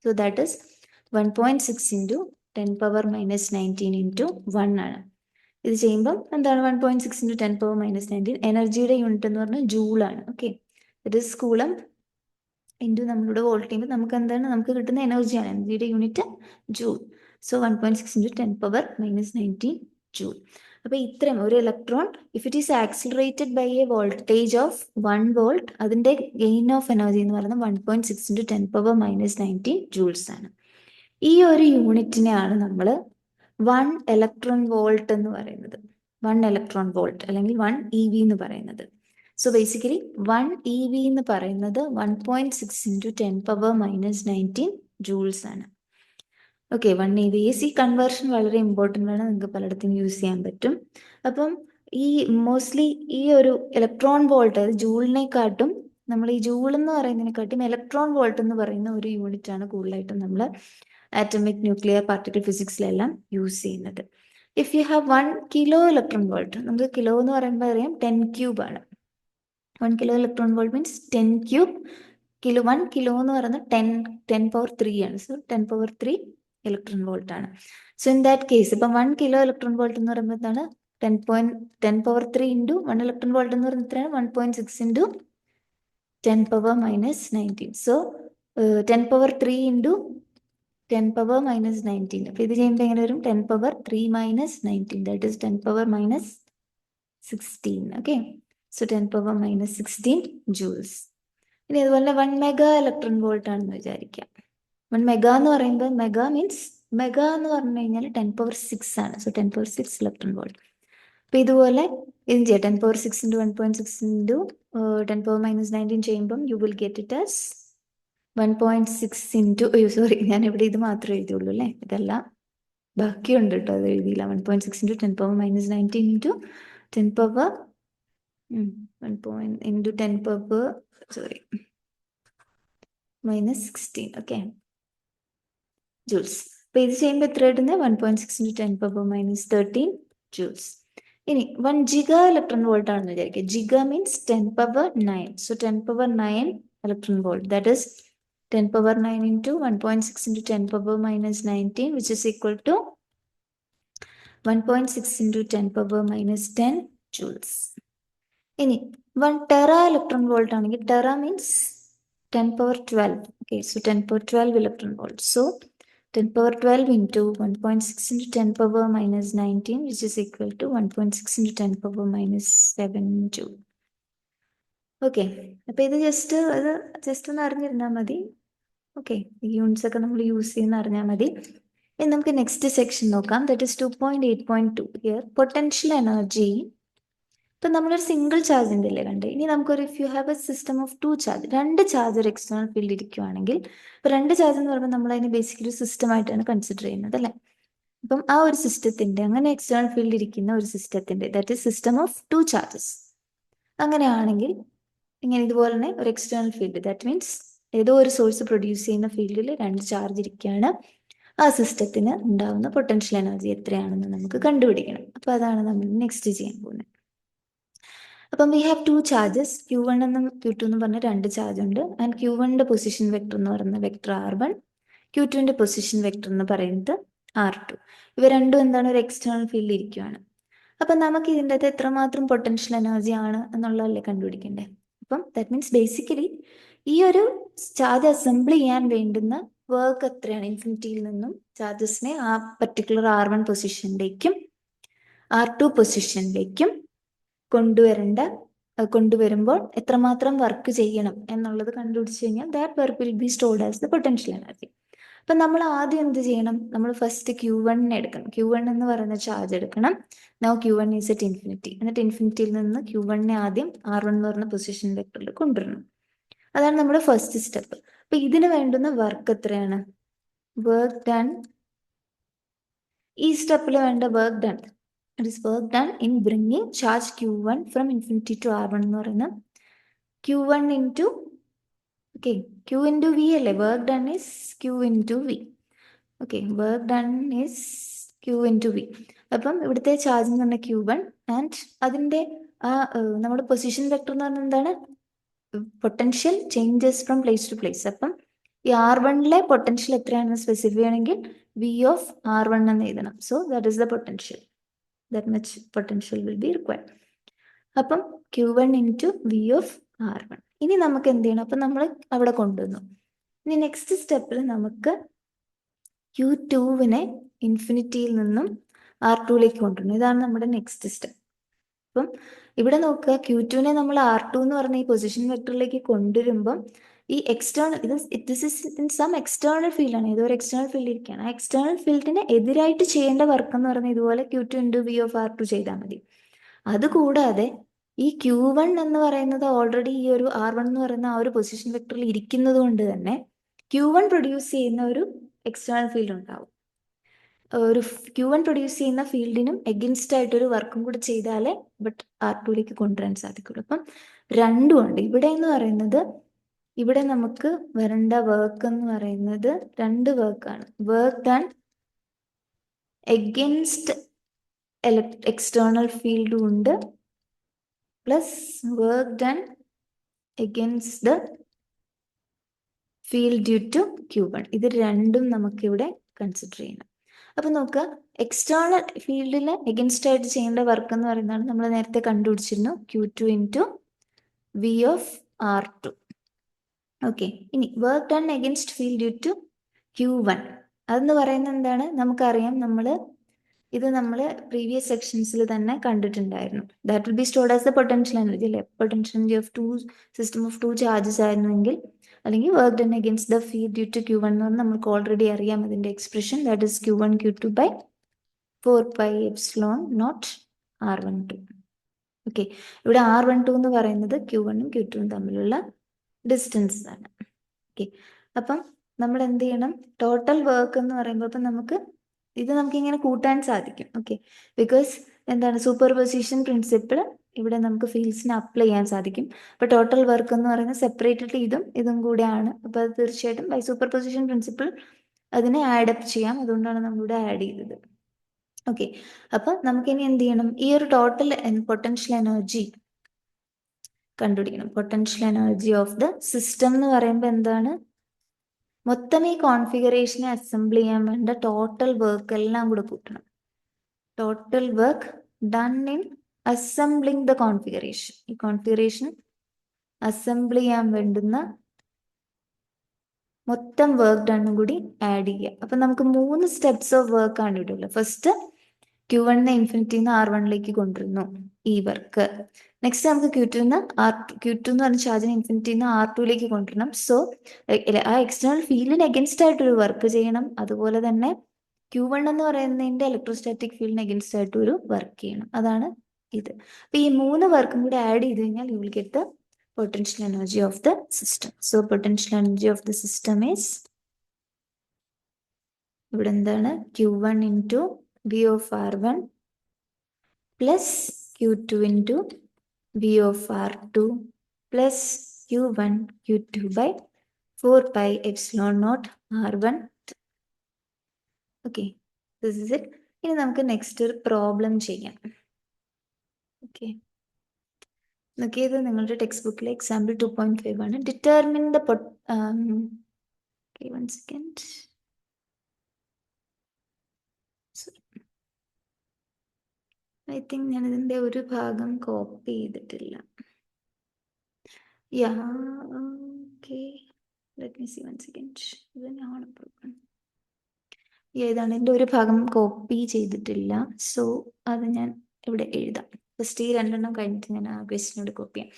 So that is 1.6 into 10⁻⁻19 into 1 ആണ്. ഇത് ചെയ്യുമ്പം എന്താണ്? 1.6 ഇൻറ്റു 10⁻⁻19 എനർജിയുടെ യൂണിറ്റ് എന്ന് പറഞ്ഞാൽ ജൂൾ ആണ്. Okay, it is coulomb into നമ്മളുടെ വോൾട്ട് ചെയ്യുമ്പോൾ നമുക്ക് എന്താണ്? നമുക്ക് കിട്ടുന്ന എനർജിയാണ്. എനർജിയുടെ unit joule. So 1.6 into 10⁻⁻19 joule. അപ്പൊ ഇത്രയും ഒരു electron if it is accelerated by a voltage of 1 volt, അതിന്റെ ഗെയിൻ ഓഫ് എനർജി എന്ന് പറയുന്നത് 1.6 ഇൻറ്റു 10⁻⁻19 ജൂൾസ് ആണ്. ഈ ഒരു യൂണിറ്റിനെയാണ് നമ്മൾ 1 ഇലക്ട്രോൺ വോൾട്ട് എന്ന് പറയുന്നത്. 1 ഇലക്ട്രോൺ വോൾട്ട് അല്ലെങ്കിൽ 1 EV എന്ന് പറയുന്നത്. സോ ബേസിക്കലി 1 EV എന്ന് പറയുന്നത് 1.6 ഇൻറ്റു 10⁻⁻19 ജൂൾസ് ആണ്. Okay, 1 EV. ഈ കൺവേർഷൻ വളരെ ഇമ്പോർട്ടൻ്റ് ആണ്, നിങ്ങൾക്ക് പലയിടത്തും യൂസ് ചെയ്യാൻ പറ്റും. അപ്പം ഈ മോസ്റ്റ്ലി ഈ ഒരു ഇലക്ട്രോൺ വോൾട്ട്, അത് ജൂളിനെക്കാട്ടും നമ്മൾ ഈ ജൂൾ എന്ന് പറയുന്നതിനെക്കാട്ടും ഇലക്ട്രോൺ വോൾട്ട് എന്ന് പറയുന്ന ഒരു യൂണിറ്റ് ആണ് കൂടുതലായിട്ടും നമ്മൾ ആറ്റമിക് ന്യൂക്ലിയർ പാർട്ടിക്കിൾ ഫിസിക്സിലെല്ലാം യൂസ് ചെയ്യുന്നത്. If you have 1 kilo electron volt, നമുക്ക് കിലോ എന്ന് പറയുമ്പോൾ അറിയാം 10 ക്യൂബ് ആണ്. 1 kilo electron volt means 10 cube. 1 kilo എന്ന് പറയുന്നത് 10⁻³ ആണ്. സോ 10⁻³ ഇലക്ട്രോൺ വോൾട്ട് ആണ്. സോ ഇൻ ദാറ്റ് കേസ് ഇപ്പം 1 കിലോ ഇലക്ട്രോൺ വോൾട്ട് എന്ന് പറയുമ്പോൾ എന്താണ്? 10⁻³ ഇൻറ്റു 1 ഇലക്ട്രോൺ വോൾട്ട് എന്ന് പറയുന്നത് എത്രയാണ്? 1.6 ഇൻറ്റു 10⁻⁻19. So 10⁻³ into 10⁻⁻19. അപ്പൊ ഇത് ചെയ്യുമ്പോൾ എങ്ങനെ വരും? 10⁻³ - 19, that is 10⁻⁻16. Okay, so 10⁻⁻16 joules. ഇനി അതുപോലെ 1 മെഗാ ഇലക്ട്രോൺ വോൾട്ട് ആണെന്ന് വിചാരിക്കാം. 1 മെഗാ എന്ന് പറയുമ്പോൾ മെഗാ മീൻസ് മെഗാ എന്ന് പറഞ്ഞു കഴിഞ്ഞാൽ 10⁻6 ആണ്. So 10⁻6 electron volt. അപ്പൊ ഇതുപോലെ ഇതും ചെയ്യാം. 10⁻6 ഇൻറ്റു 1.6 ഇൻറ്റു 10⁻⁻19 ചെയ്യുമ്പം U will get it as 1.6 into, sorry, ഞാൻ ഇവിടെ ഇത് മാത്രമേ എഴുതിയുള്ളൂ അല്ലേ, ഇതെല്ലാം ബാക്കിയുണ്ട് കേട്ടോ, അത് എഴുതിയില്ല. 1.6 into 10⁻⁻19 into 10 power -16. Okay, joules. അപ്പൊ ഇത് ചെയ്യുമ്പോൾ എത്ര കിട്ടുന്നത്? 1.6 ഇൻറ്റു 10⁻⁻13 ജൂൾസ്. ഇനി 1 ജിഗാ ഇലക്ട്രോൺ വോൾട്ട് ആണെന്ന് വിചാരിക്കുക. Giga means 10⁻9. So 10⁻9 electron volt, that is 10⁻9 into 1.6 into 10⁻⁻19, which is equal to 1.6 into 10⁻⁻10 joules. ഇനി 1 ടെറാ ഇലക്ട്രോൺ വോൾട്ട് ആണെങ്കിൽ, tera means 10⁻12. Okay, so 10⁻12 electron volt. So 10⁻12 into 1.6 into 10⁻⁻19, which is equal to 1.6 into 10⁻⁻7 joule. Okay, അപ്പൊ ഇത് ജസ്റ്റ് ഒന്ന് അറിഞ്ഞിരുന്നാൽ മതി. ഓക്കെ, ഈ യൂണിറ്റ്സ് ഒക്കെ നമ്മൾ യൂസ് ചെയ്യുന്ന അറിഞ്ഞാൽ മതി. ഇനി നമുക്ക് നെക്സ്റ്റ് സെക്ഷൻ നോക്കാം. That is 2.8.2. Here potential energy. ഇപ്പൊ നമ്മളൊരു സിംഗിൾ ചാർജിന്റെ അല്ലേ കണ്ടേ. ഇനി നമുക്കൊരു if you have A system of 2 charge, 2 charge ഒരു എക്സ്റ്റേണൽ ഫീൽഡ് ഇരിക്കുവാണെങ്കിൽ, ഇപ്പൊ 2 ചാർജ് എന്ന് പറയുമ്പോൾ നമ്മൾ അതിനെ ബേസിക്കലി ഒരു സിസ്റ്റം ആയിട്ടാണ് കൺസിഡർ ചെയ്യുന്നത് അല്ലേ. അപ്പം ആ ഒരു സിസ്റ്റത്തിന്റെ, അങ്ങനെ എക്സ്റ്റേണൽ ഫീൽഡ് ഇരിക്കുന്ന ഒരു സിസ്റ്റത്തിന്റെ, that is system of 2 charges. അങ്ങനെയാണെങ്കിൽ ഇങ്ങനെ ഇതുപോലെ തന്നെ ഒരു എക്സ്റ്റേണൽ ഫീൽഡ്, ദാറ്റ് മീൻസ് ഏതോ ഒരു സോഴ്സ് പ്രൊഡ്യൂസ് ചെയ്യുന്ന ഫീൽഡിൽ 2 ചാർജ് ഇരിക്കുകയാണ്. ആ സിസ്റ്റത്തിന് ഉണ്ടാവുന്ന പൊട്ടൻഷ്യൽ എനർജി എത്രയാണെന്ന് നമുക്ക് കണ്ടുപിടിക്കണം. അപ്പൊ അതാണ് നമ്മൾ നെക്സ്റ്റ് ചെയ്യാൻ പോകുന്നത്. അപ്പം V have to charges, Q1 എന്നും Q2 എന്ന് പറഞ്ഞ രണ്ട് ചാർജ് ഉണ്ട്. ആൻഡ് Q1ന്റെ പൊസിഷൻ വെക്ടർ എന്ന് പറയുന്നത് വെക്ടർ R1, Q2ന്റെ പൊസിഷൻ വെക്ടർ എന്ന് പറയുന്നത് R2. ഇവ രണ്ടും എന്താണ്, ഒരു എക്സ്റ്റേണൽ ഫീൽഡിൽ ഇരിക്കുകയാണ്. അപ്പം നമുക്ക് ഇതിൻ്റെ അകത്ത് എത്രമാത്രം പൊട്ടൻഷ്യൽ എനർജി ആണ് എന്നുള്ളതല്ലേ കണ്ടുപിടിക്കണ്ടേ. അപ്പം ദാറ്റ് മീൻസ് ബേസിക്കലി ഈ ഒരു ചാർജ് അസംബിൾ ചെയ്യാൻ വേണ്ടുന്ന വർക്ക് എത്രയാണ്, ഇൻഫിനിറ്റിയിൽ നിന്നും ചാർജസിനെ ആ പർട്ടിക്കുലർ R1 പൊസിഷനിലേക്കും R2 പൊസിഷനിലേക്കും കൊണ്ടുവരുമ്പോൾ എത്രമാത്രം വർക്ക് ചെയ്യണം എന്നുള്ളത് കണ്ടുപിടിച്ച് കഴിഞ്ഞാൽ that work will be stored as the potential energy. അപ്പം നമ്മൾ ആദ്യം എന്ത് ചെയ്യണം, നമ്മൾ ഫസ്റ്റ് Q1 എടുക്കണം. Q1 എന്ന് പറയുന്ന ചാർജ് എടുക്കണം. Now Q1 is at infinity. എന്നിട്ട് ഇൻഫിനിറ്റിയിൽ നിന്ന് Q1 ആദ്യം R1 എന്ന് പറയുന്ന പൊസിഷൻ വെക്ടറിൽ കൊണ്ടുവരണം. അതാണ് നമ്മുടെ ഫസ്റ്റ് സ്റ്റെപ്പ്. അപ്പൊ ഇതിന് വേണ്ടുന്ന വർക്ക് എത്രയാണ്, വർക്ക് ഡൺ, ഈ സ്റ്റെപ്പിൽ വേണ്ട work done, it is work done in bringing charge Q1 from infinity to R1 എന്ന് പറയുന്ന Q1 into Q into V അല്ലേ, work done is Q into V. Work done is Q into V. അപ്പം ഇവിടുത്തെ ചാർജ് എന്ന് പറഞ്ഞാൽ Q1 ആൻഡ് അതിൻ്റെ നമ്മുടെ പൊസിഷൻ വെക്ടർ എന്ന് പറഞ്ഞാൽ എന്താണ്, potential changes from place to place. അപ്പം ഈ R1ലെ പൊട്ടൻഷ്യൽ എത്രയാണെന്ന് സ്പെസിഫൈ ചെയ്യണമെങ്കിൽ V ഓഫ് R1 എന്ന് എഴുതണം. So that is the potential, that much potential will be required. അപ്പം Q1 into V of R1. ഇനി നമുക്ക് എന്ത് ചെയ്യണം, അപ്പം നമ്മൾ അവിടെ കൊണ്ടുവന്നു. ഇനി നെക്സ്റ്റ് സ്റ്റെപ്പിൽ നമുക്ക് Q2വിനെ ഇൻഫിനിറ്റിയിൽ നിന്നും R2ലേക്ക് കൊണ്ടുവരണം. ഇതാണ് നമ്മുടെ നെക്സ്റ്റ് സ്റ്റെപ്പ്. അപ്പം ഇവിടെ നോക്കുക, Q2വിനെ നമ്മൾ R2 എന്ന് പറഞ്ഞ ഈ പൊസിഷൻ വെക്ടറിലേക്ക് കൊണ്ടുവരുമ്പം ഈ external this is in some external ഫീൽഡാണ്, ഏതോ ഒരു എക്സ്റ്റേണൽ ഫീൽഡ് ഇരിക്കുകയാണ്. ആ എക്സ്റ്റേണൽ ഫീൽഡിന് എതിരായിട്ട് ചെയ്യേണ്ട വർക്ക് എന്ന് പറഞ്ഞാൽ ഇതുപോലെ Q2 into V of R2 ചെയ്താൽ മതി. അതുകൂടാതെ ഈ Q1 എന്ന് പറയുന്നത് ഓൾറെഡി ഈ ഒരു R1 എന്ന് പറയുന്ന ആ ഒരു പൊസിഷൻ വെക്ടറിൽ ഇരിക്കുന്നത് കൊണ്ട് തന്നെ Q1 പ്രൊഡ്യൂസ് ചെയ്യുന്ന ഒരു എക്സ്റ്റേണൽ ഫീൽഡ് ഉണ്ടാവും. ഒരു Q1 പ്രൊഡ്യൂസ് ചെയ്യുന്ന ഫീൽഡിനും എഗൻസ്റ്റ് ആയിട്ടൊരു വർക്കും കൂടി ചെയ്താലേ ബട്ട് R2ലേക്ക് കൊണ്ടുവരാൻ സാധിക്കുള്ളൂ. അപ്പം രണ്ടും ഉണ്ട്. ഇവിടെ എന്ന് പറയുന്നത്, ഇവിടെ നമുക്ക് വരേണ്ട വർക്ക് എന്ന് പറയുന്നത് രണ്ട് വർക്കാണ്. വർക്ക് ഡൺ എഗൻസ്റ്റ് എക്സ്റ്റേണൽ ഫീൽഡും ഉണ്ട്, plus work done against the field due to Q1. ഇത് രണ്ടും നമുക്കിവിടെ കൺസിഡർ ചെയ്യണം. അപ്പൊ നോക്കുക, എക്സ്റ്റേണൽ ഫീൽഡിൽ എഗൻസ്റ്റ് ആയിട്ട് ചെയ്യേണ്ട വർക്ക് എന്ന് പറയുന്നതാണ് നമ്മൾ നേരത്തെ കണ്ടുപിടിച്ചിരുന്നു, Q2 into V of R2. ഇനി work done against field due to Q1 അതെന്ന് പറയുന്നത് എന്താണ്, നമുക്കറിയാം, ഇത് നമ്മൾ പ്രീവിയസ് സെക്ഷൻസിൽ തന്നെ കണ്ടിട്ടുണ്ടായിരുന്നു. That will be stored as the potential energy അല്ലെ. Potential energy of system of two charges ആയിരുന്നെങ്കിൽ, അല്ലെങ്കിൽ work done against the field due to Q1 എന്ന് പറഞ്ഞാൽ നമുക്ക് ഓൾറെഡി അറിയാം അതിന്റെ expression, that is Q1 Q2 by 4 pi epsilon naught R12. ഇവിടെ R12 എന്ന് പറയുന്നത് Q1ഉം Q2ഉം തമ്മിലുള്ള ഡിസ്റ്റൻസ് ആണ്. അപ്പം നമ്മൾ എന്ത് ചെയ്യണം, ടോട്ടൽ വർക്ക് എന്ന് പറയുമ്പോൾ ഇപ്പം നമുക്ക് ഇങ്ങനെ കൂട്ടാൻ സാധിക്കും. ബിക്കോസ് എന്താണ്, സൂപ്പർ പൊസിഷൻ പ്രിൻസിപ്പിൾ ഇവിടെ നമുക്ക് ഫീൽഡ്സിന് അപ്ലൈ ചെയ്യാൻ സാധിക്കും. അപ്പോൾ ടോട്ടൽ വർക്ക് എന്ന് പറയുന്നത് സെപ്പറേറ്റ്ലി ഇതും കൂടെയാണ്. അപ്പോൾ അത് തീർച്ചയായിട്ടും ബൈ സൂപ്പർ പൊസിഷൻ പ്രിൻസിപ്പിൾ അതിനെ ആഡപ്പ് ചെയ്യാം. അതുകൊണ്ടാണ് നമ്മളിവിടെ ആഡ് ചെയ്തത്. അപ്പൊ നമുക്കിനി എന്ത് ചെയ്യണം, ഈ ഒരു ടോട്ടൽ പൊട്ടൻഷ്യൽ എനർജി കണ്ടുപിടിക്കണം. Potential energy of the system എന്ന് പറയുമ്പോൾ എന്താണ്, മൊത്തം ഈ കോൺഫിഗറേഷനെ അസംബിൾ ചെയ്യാൻ വേണ്ട ടോട്ടൽ വർക്ക് എല്ലാം കൂടെ കൂട്ടണം. Total work done in assembling the configuration. ഈ കോൺഫിഗറേഷൻ അസംബിൾ ചെയ്യാൻ വേണ്ടുന്ന മൊത്തം വർക്ക് ഡണ്ണും കൂടി ആഡ് ചെയ്യുക. അപ്പൊ നമുക്ക് 3 സ്റ്റെപ്സ് ഓഫ് വർക്ക് ആണ് ഇവിടെ ഉള്ളത്. ഫസ്റ്റ് Q1 ഇൻഫിനിറ്റിന്ന് R1ലേക്ക് കൊണ്ടുവരുന്നു ഈ വർക്ക്. നെക്സ്റ്റ് നമുക്ക് Q2 എന്ന് പറഞ്ഞ ചാർജിന് ഇൻഫിനിറ്റിന്ന് R2ലേക്ക് കൊണ്ടുവരണം. സോ ആ എക്സ്റ്റേണൽ ഫീൽഡിന് അഗൻസ്റ്റ് ആയിട്ടൊരു വർക്ക് ചെയ്യണം. അതുപോലെ തന്നെ Q1 എന്ന് പറയുന്നതിന്റെ ഇലക്ട്രോസ്റ്റാറ്റിക് ഫീൽഡിന് അഗൻസ്റ്റ് ആയിട്ട് ഒരു വർക്ക് ചെയ്യണം. അതാണ് ഇത്. അപ്പൊ ഈ 3 വർക്കും കൂടി ആഡ് ചെയ്ത് കഴിഞ്ഞാൽ U will get the potential energy of the system. So potential energy of the system is ഇവിടെ എന്താണ്, Q1 into V of R1 plus Q2 into V of R2 plus Q1 Q2 by 4 pi epsilon naught R1. This is it. ഇനി നമുക്ക് നെക്സ്റ്റ് ഒരു പ്രോബ്ലം ചെയ്യാം. നോക്കിയത് നിങ്ങളുടെ ടെക്സ്റ്റ് ബുക്കിലെ എക്സാമ്പിൾ 2.5 ആണ്. Determine the one second. I think ഞാൻ ഇതിന്റെ ഒരു ഭാഗം കോപ്പി ചെയ്തിട്ടില്ല. Yeah okay, let me see one second. ഇത് തന്നെയാണ് പ്രോബ്ലം. ഏതാണ് എൻ്റെ ഒരു ഭാഗം കോപ്പി ചെയ്തിട്ടില്ല. സോ അത് ഞാൻ ഇവിടെ എഴുതാം. ഫസ്റ്റ് ഈ രണ്ടെണ്ണം കഴിഞ്ഞിട്ട് ഞാൻ ആ ക്വസ്റ്റിനോട് കോപ്പി ചെയ്യാം.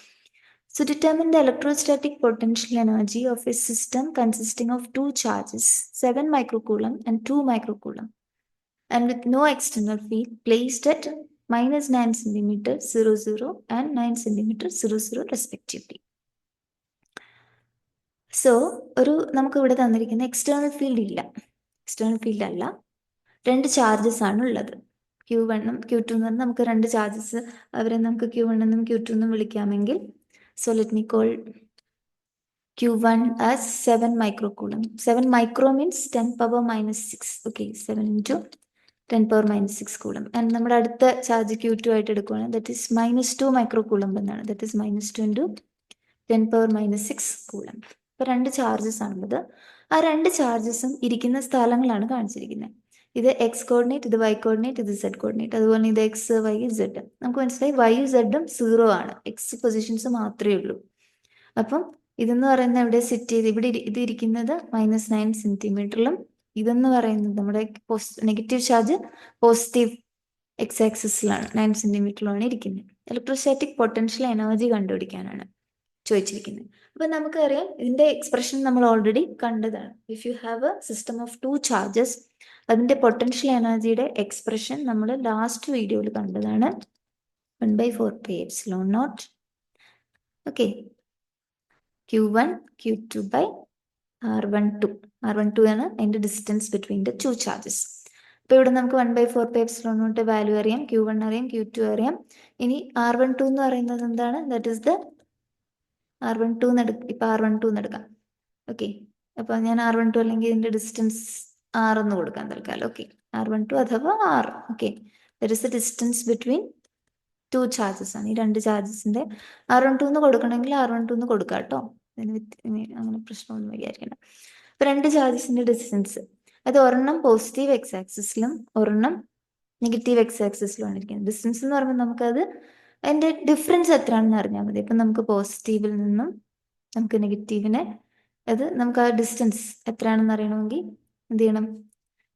So determine the electrostatic potential energy of a system consisting of two charges, 7 microcoulomb and 2 microcoulomb, and with no external field, placed at minus 9 centimeter 00 and 9 centimeter 00 respectively. So നമുക്ക് ഇവിടെ തന്നിരിക്കുന്ന എക്സ്റ്റേണൽ ഫീൽഡ് ഇല്ല. എക്സ്റ്റേണൽ ഫീൽഡ് അല്ല, രണ്ട് ചാർജസ് ആണ് ഉള്ളത്. Q1 ഉം Q2 എന്ന് പറഞ്ഞാൽ നമുക്ക് രണ്ട് ചാർജസ്, അവരെ നമുക്ക് Q1 എന്നും Q2 എന്നും വിളിക്കാമെങ്കിൽ, so let me call Q1 as 7 microcoulomb. 7 micro means 10 power minus 6. Okay, 7 into 10 power minus 6 coulomb. And നമ്മുടെ അടുത്ത ചാർജ് Q2 ആയിട്ട് എടുക്കുകയാണ്. ദറ്റ് ഈസ് -2 microcoulomb എന്നാണ്. That is -2 into 10 power minus 6 coulomb. അപ്പോൾ രണ്ട് ചാർജസ് ആണുള്ളത്. ആ രണ്ട് ചാർജസും ഇരിക്കുന്ന സ്ഥലങ്ങളാണ് കാണിച്ചിരിക്കുന്നത്. ഇത് എക്സ് കോർഡിനേറ്റ്, ഇത് വൈ കോർഡിനേറ്റ്, ഇത് സെഡ് കോർഡിനേറ്റ്. അതുപോലെ ഇത് എക്സ്, വൈ, സെഡ്. നമുക്ക് മനസ്സിലായി വൈയും സെഡും 0 ആണ്, എക്സ് പൊസിഷൻസ് മാത്രമേ ഉള്ളൂ. അപ്പം ഇതെന്ന് പറയുന്നത് എവിടെ സെറ്റ് ചെയ്ത്, ഇവിടെ ഇത് ഇരിക്കുന്നത് -9 സെന്റിമീറ്ററിലും, ഇതെന്ന് പറയുന്നത് നമ്മുടെ നെഗറ്റീവ് ചാർജ് പോസിറ്റീവ് എക്സ് ആക്സിസിലാണ്, 9 സെന്റിമീറ്ററിലാണ് ഇരിക്കുന്നത്. ഇലക്ട്രോസ്റ്റാറ്റിക് പൊട്ടൻഷ്യൽ എനർജി കണ്ടുപിടിക്കാനാണ് ചോദിച്ചിരിക്കുന്നത്. അപ്പൊ നമുക്കറിയാം ഇതിന്റെ എക്സ്പ്രഷൻ നമ്മൾ ഓൾറെഡി കണ്ടതാണ്. If you have A system of 2 charges, അതിന്റെ പൊട്ടൻഷ്യൽ എനർജിയുടെ എക്സ്പ്രഷൻ നമ്മൾ ലാസ്റ്റ് വീഡിയോയിൽ കണ്ടതാണ്. 1/4πε0. Okay, Q1 Q2 by R12. R12 ആണ് അതിന്റെ ഡിസ്റ്റൻസ് ബിറ്റ്വീൻ ദ 2 ചാർജസ്. അപ്പോൾ ഇവിടെ നമുക്ക് 1/4πε0 വാല്യൂ അറിയാം, Q1 അറിയാം, Q2 അറിയാം. ഇനി R12 എന്ന് പറയുന്നത് എന്താണ്? ദാറ്റ് ഈസ് ദ R12 ഇപ്പൊ R12 എന്ന് എടുക്കാം. ഓക്കെ, അപ്പൊ ഞാൻ R12 അല്ലെങ്കിൽ ഇതിന്റെ ഡിസ്റ്റൻസ് R എന്ന് കൊടുക്കാൻ തൽക്കാലം. ഓക്കെ, R12 അഥവാ R. Okay, that is the distance between 2 charges ആണ്. ഈ രണ്ട് ചാർജസിന്റെ R12 എന്ന് കൊടുക്കണമെങ്കിൽ R12 എന്ന് കൊടുക്കാം കേട്ടോ, അങ്ങനെ പ്രശ്നമൊന്നും വിചാരിക്കണം. അപ്പൊ രണ്ട് ചാർജസിന്റെ ഡിസ്റ്റൻസ്, അത് ഒരെണ്ണം പോസിറ്റീവ് എക്സ് ആക്സിസിലും ഒരെണ്ണം നെഗറ്റീവ് എക്സ് ആക്സിസിലുമാണ് ഇരിക്കുന്നത്. ഡിസ്റ്റൻസ് എന്ന് പറയുമ്പോൾ നമുക്കത് അതിന്റെ ഡിഫറൻസ് എത്രയാണെന്ന് അറിഞ്ഞാൽ മതി. ഇപ്പൊ നമുക്ക് പോസിറ്റീവിൽ നിന്നും നമുക്ക് നെഗറ്റീവിനെ, അത് നമുക്ക് ആ ഡിസ്റ്റൻസ് എത്രയാണെന്ന് അറിയണമെങ്കിൽ എന്ത് ചെയ്യണം?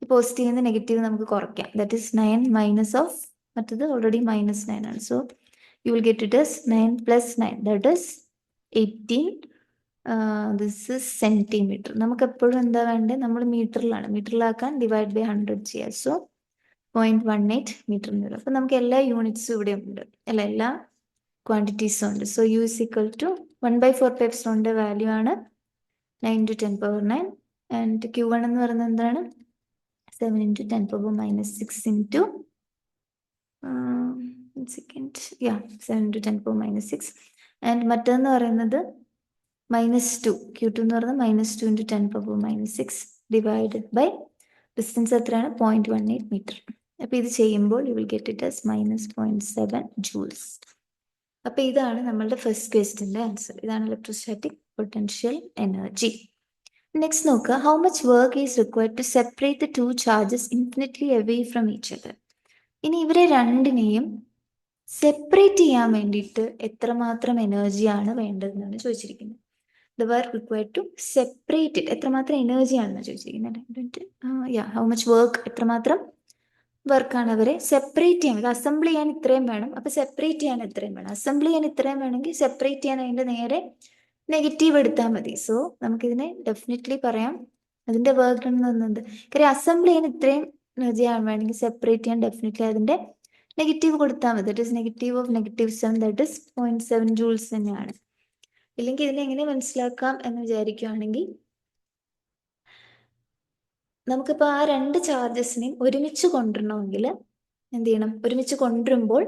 ഈ പോസിറ്റീവിൽ നിന്ന് നെഗറ്റീവ് നമുക്ക് കുറയ്ക്കാം. ദാറ്റ് ഈസ് 9 മൈനസ് ഓഫ് മറ്റത് ഓൾറെഡി -9 ആണ്. So you will get it as 9 + 9, that is 18. This is centimetre. നമുക്ക് എപ്പോഴും എന്താ വേണ്ടത്? നമ്മൾ മീറ്ററിലാക്കാൻ ഡിവൈഡ് ബൈ 100 ചെയ്യുക. സോ 0.18 മീറ്റർ എന്ന് വരും. അപ്പൊ നമുക്ക് എല്ലാ യൂണിറ്റ്സും ഇവിടെ ഉണ്ട്, എല്ലാ ക്വാണ്ടിറ്റീസും ഉണ്ട്. So U is equal to 1/4πε value ആണ് 9 × 10 power 9. ആൻഡ് Q1 എന്ന് പറയുന്നത് എന്താണ്? 7 × 10 power minus 6 into 7 × 10 power minus 6. And മറ്റേന്ന് പറയുന്നത് -2. Q2 എന്ന് പറയുന്നത് -2 × 10 power minus 6 divided by distance എത്രയാണ്? 0.18 മീറ്റർ. അപ്പൊ ഇത് ചെയ്യുമ്പോൾ you will get it as -0.7 joules. അപ്പൊ ഇതാണ് നമ്മളുടെ ഫസ്റ്റ് ക്വസ്റ്റ്യന്റെ ആൻസർ. ഇതാണ് ഇലക്ട്രോസ്റ്റാറ്റിക് പൊട്ടൻഷ്യൽ എനർജി. നെക്സ്റ്റ് നോക്കുക, how much work is required to separate the 2 charges infinitely away from each other. ഇനി ഇവരെ രണ്ടിനെയും സെപ്പറേറ്റ് ചെയ്യാൻ വേണ്ടിയിട്ട് എത്രമാത്രം എനർജിയാണ് വേണ്ടതെന്നാണ് ചോദിച്ചിരിക്കുന്നത്. The work required to separate it, എത്രമാത്രം എനർജിയാണെന്ന് ചോദിച്ചിരിക്കുന്നത്. ഹൗ മച്ച് വർക്ക്, എത്രമാത്രം വർക്കാണ് അവരെ സെപ്പറേറ്റ് ചെയ്യാൻ. അസംബിൾ ചെയ്യാൻ ഇത്രയും വേണം, അപ്പൊ സെപ്പറേറ്റ് ചെയ്യാൻ എത്രയും വേണം. അസംബിൾ ചെയ്യാൻ ഇത്രയും വേണമെങ്കിൽ സെപ്പറേറ്റ് ചെയ്യാൻ അതിന്റെ നേരെ നെഗറ്റീവ് എടുത്താൽ മതി. സോ നമുക്കിതിനെ ഡെഫിനറ്റ്ലി പറയാം അതിന്റെ വർക്ക് എന്ന് പറയുന്നത്, കാര്യം അസംബിൾ ചെയ്യാൻ ഇത്രയും എനർജി ആണ് വേണമെങ്കിൽ സെപ്പറേറ്റ് ചെയ്യാൻ ഡെഫിനറ്റ്ലി അതിന്റെ നെഗറ്റീവ് കൊടുത്താൽ മതി. That is negative of -7, that is 0.7 joules തന്നെയാണ്. ഇല്ലെങ്കിൽ ഇതിനെ എങ്ങനെ മനസ്സിലാക്കാം എന്ന് വിചാരിക്കുകയാണെങ്കിൽ, നമുക്കിപ്പോൾ ആ രണ്ട് ചാർജസിനെയും ഒരുമിച്ച് കൊണ്ടുവരണമെങ്കിൽ എന്ത് ചെയ്യണം? ഒരുമിച്ച് കൊണ്ടുവരുമ്പോൾ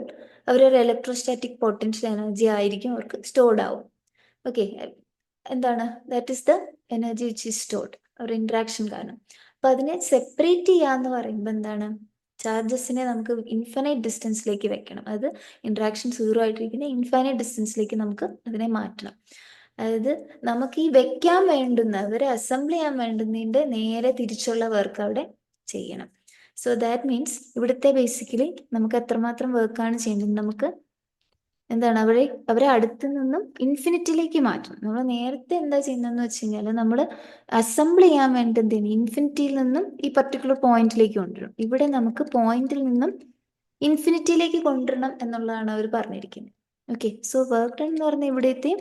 അവരൊരു ഇലക്ട്രോസ്റ്റാറ്റിക് പൊട്ടൻഷ്യൽ എനർജി ആയിരിക്കും അവർക്ക് സ്റ്റോർഡ് ആവും. ഓക്കെ, എന്താണ്? That is the energy which is stored, ഒരു ഇന്ററാക്ഷൻ കാരണം. അപ്പൊ അതിനെ സെപ്പറേറ്റ് ചെയ്യാന്ന് പറയുമ്പോൾ എന്താണ്? ചാർജസിനെ നമുക്ക് ഇൻഫൈനൈറ്റ് ഡിസ്റ്റൻസിലേക്ക് വെക്കണം. അത് ഇൻട്രാക്ഷൻ 0 ആയിട്ടിരിക്കുന്ന ഇൻഫൈനൈറ്റ് ഡിസ്റ്റൻസിലേക്ക് നമുക്ക് അതിനെ മാറ്റണം. അതായത് നമുക്ക് ഈ വെക്കാൻ വേണ്ടുന്ന ഒരു അസംബിൾ ചെയ്യാൻ വേണ്ടുന്നതിൻ്റെ നേരെ തിരിച്ചുള്ള വർക്ക് അവിടെ ചെയ്യണം. സോ ദാറ്റ് മീൻസ് ഇവിടുത്തെ ബേസിക്കലി നമുക്ക് എത്രമാത്രം വർക്കാണ് ചെയ്യേണ്ടത്, നമുക്ക് എന്താണ് അവരെ അടുത്ത് നിന്നും ഇൻഫിനിറ്റിയിലേക്ക് മാറ്റണം. നമ്മൾ നേരത്തെ എന്താ ചെയ്യുന്നതെന്ന് വെച്ച് കഴിഞ്ഞാൽ നമ്മൾ അസംബിൾ ചെയ്യാൻ വേണ്ടത് ഇൻഫിനിറ്റിയിൽ നിന്നും ഈ പർട്ടിക്കുലർ പോയിന്റിലേക്ക് കൊണ്ടുവരണം. ഇവിടെ നമുക്ക് പോയിന്റിൽ നിന്നും ഇൻഫിനിറ്റിയിലേക്ക് കൊണ്ടുവരണം എന്നുള്ളതാണ് അവർ പറഞ്ഞിരിക്കുന്നത്. ഓക്കെ, സോ വർക്ക് ഡൺ എന്ന് പറഞ്ഞാൽ ഇവിടുത്തെ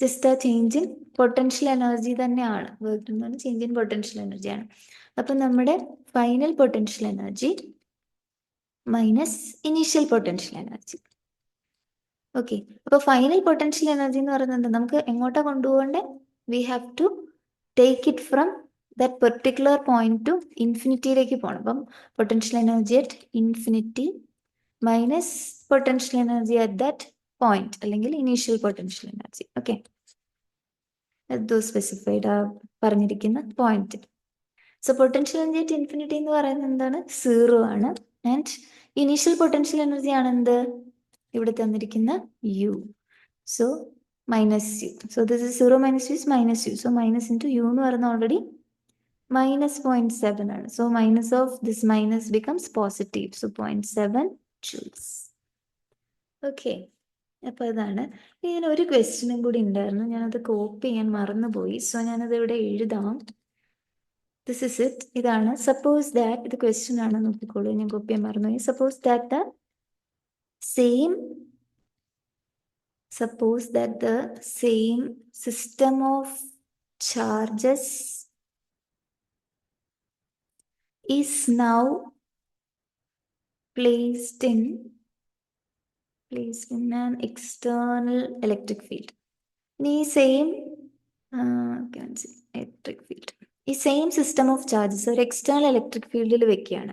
ജസ്റ്റ് ആ ചേഞ്ച് ഇൻ പൊട്ടൻഷ്യൽ എനർജി തന്നെയാണ്. വർക്ക് ഡൺ എന്ന് പറഞ്ഞാൽ ചേഞ്ച് ഇൻ പൊട്ടൻഷ്യൽ എനർജിയാണ്. അപ്പം നമ്മുടെ final potential energy minus initial potential energy. Okay, അപ്പൊ ഫൈനൽ പൊട്ടൻഷ്യൽ എനർജി എന്ന് പറയുന്നത് നമുക്ക് എങ്ങോട്ടാ കൊണ്ടുപോകണ്ടേ? We have to take it from that particular point to ഇൻഫിനിറ്റിയിലേക്ക് പോകണം. അപ്പം potential energy at infinity minus potential energy at that point, അല്ലെങ്കിൽ ഇനീഷ്യൽ പൊട്ടൻഷ്യൽ എനർജി. ഓക്കെ, അത് സ്പെസിഫൈഡ് ആ പറഞ്ഞിരിക്കുന്ന point. So potential energy at infinity എന്ന് പറയുന്നത് എന്താണ്? 0 ആണ്. ആൻഡ് ഇനീഷ്യൽ പൊട്ടൻഷ്യൽ എനർജി ആണ് എന്ത്? ഇവിടെ തന്നിരിക്കുന്ന u. So minus U. So this is 0 minus U is minus U. So minus into U എന്ന് പറയുന്നത് ഓൾറെഡി -0.7 ആണ്. So minus of this minus becomes positive. So 0.7 joules. Okay, അപ്പോൾ അതാണ്. ഇതിന് ഒരു ക്വസ്റ്റ്യനും കൂടി ഉണ്ടായിരുന്നു, ഞാനത് കോപ്പി ചെയ്യാൻ മറന്നുപോയി. സോ ഞാനത് ഇവിടെ എഴുതാം. This is it. ഇതാണ്. സപ്പോസ് ദാറ്റ്, ഇത് ക്വസ്റ്റ്യൻ ആണ്, നോക്കിക്കോളൂ, ഞാൻ കോപ്പി ചെയ്യാൻ മറന്നുപോയി. Suppose that the same system of charges is now placed in an external electric field. ഈ സെയിം സിസ്റ്റം ഓഫ് ചാർജസ് ഒരു എക്സ്റ്റേണൽ ഇലക്ട്രിക് ഫീൽഡിൽ വെക്കുകയാണ്.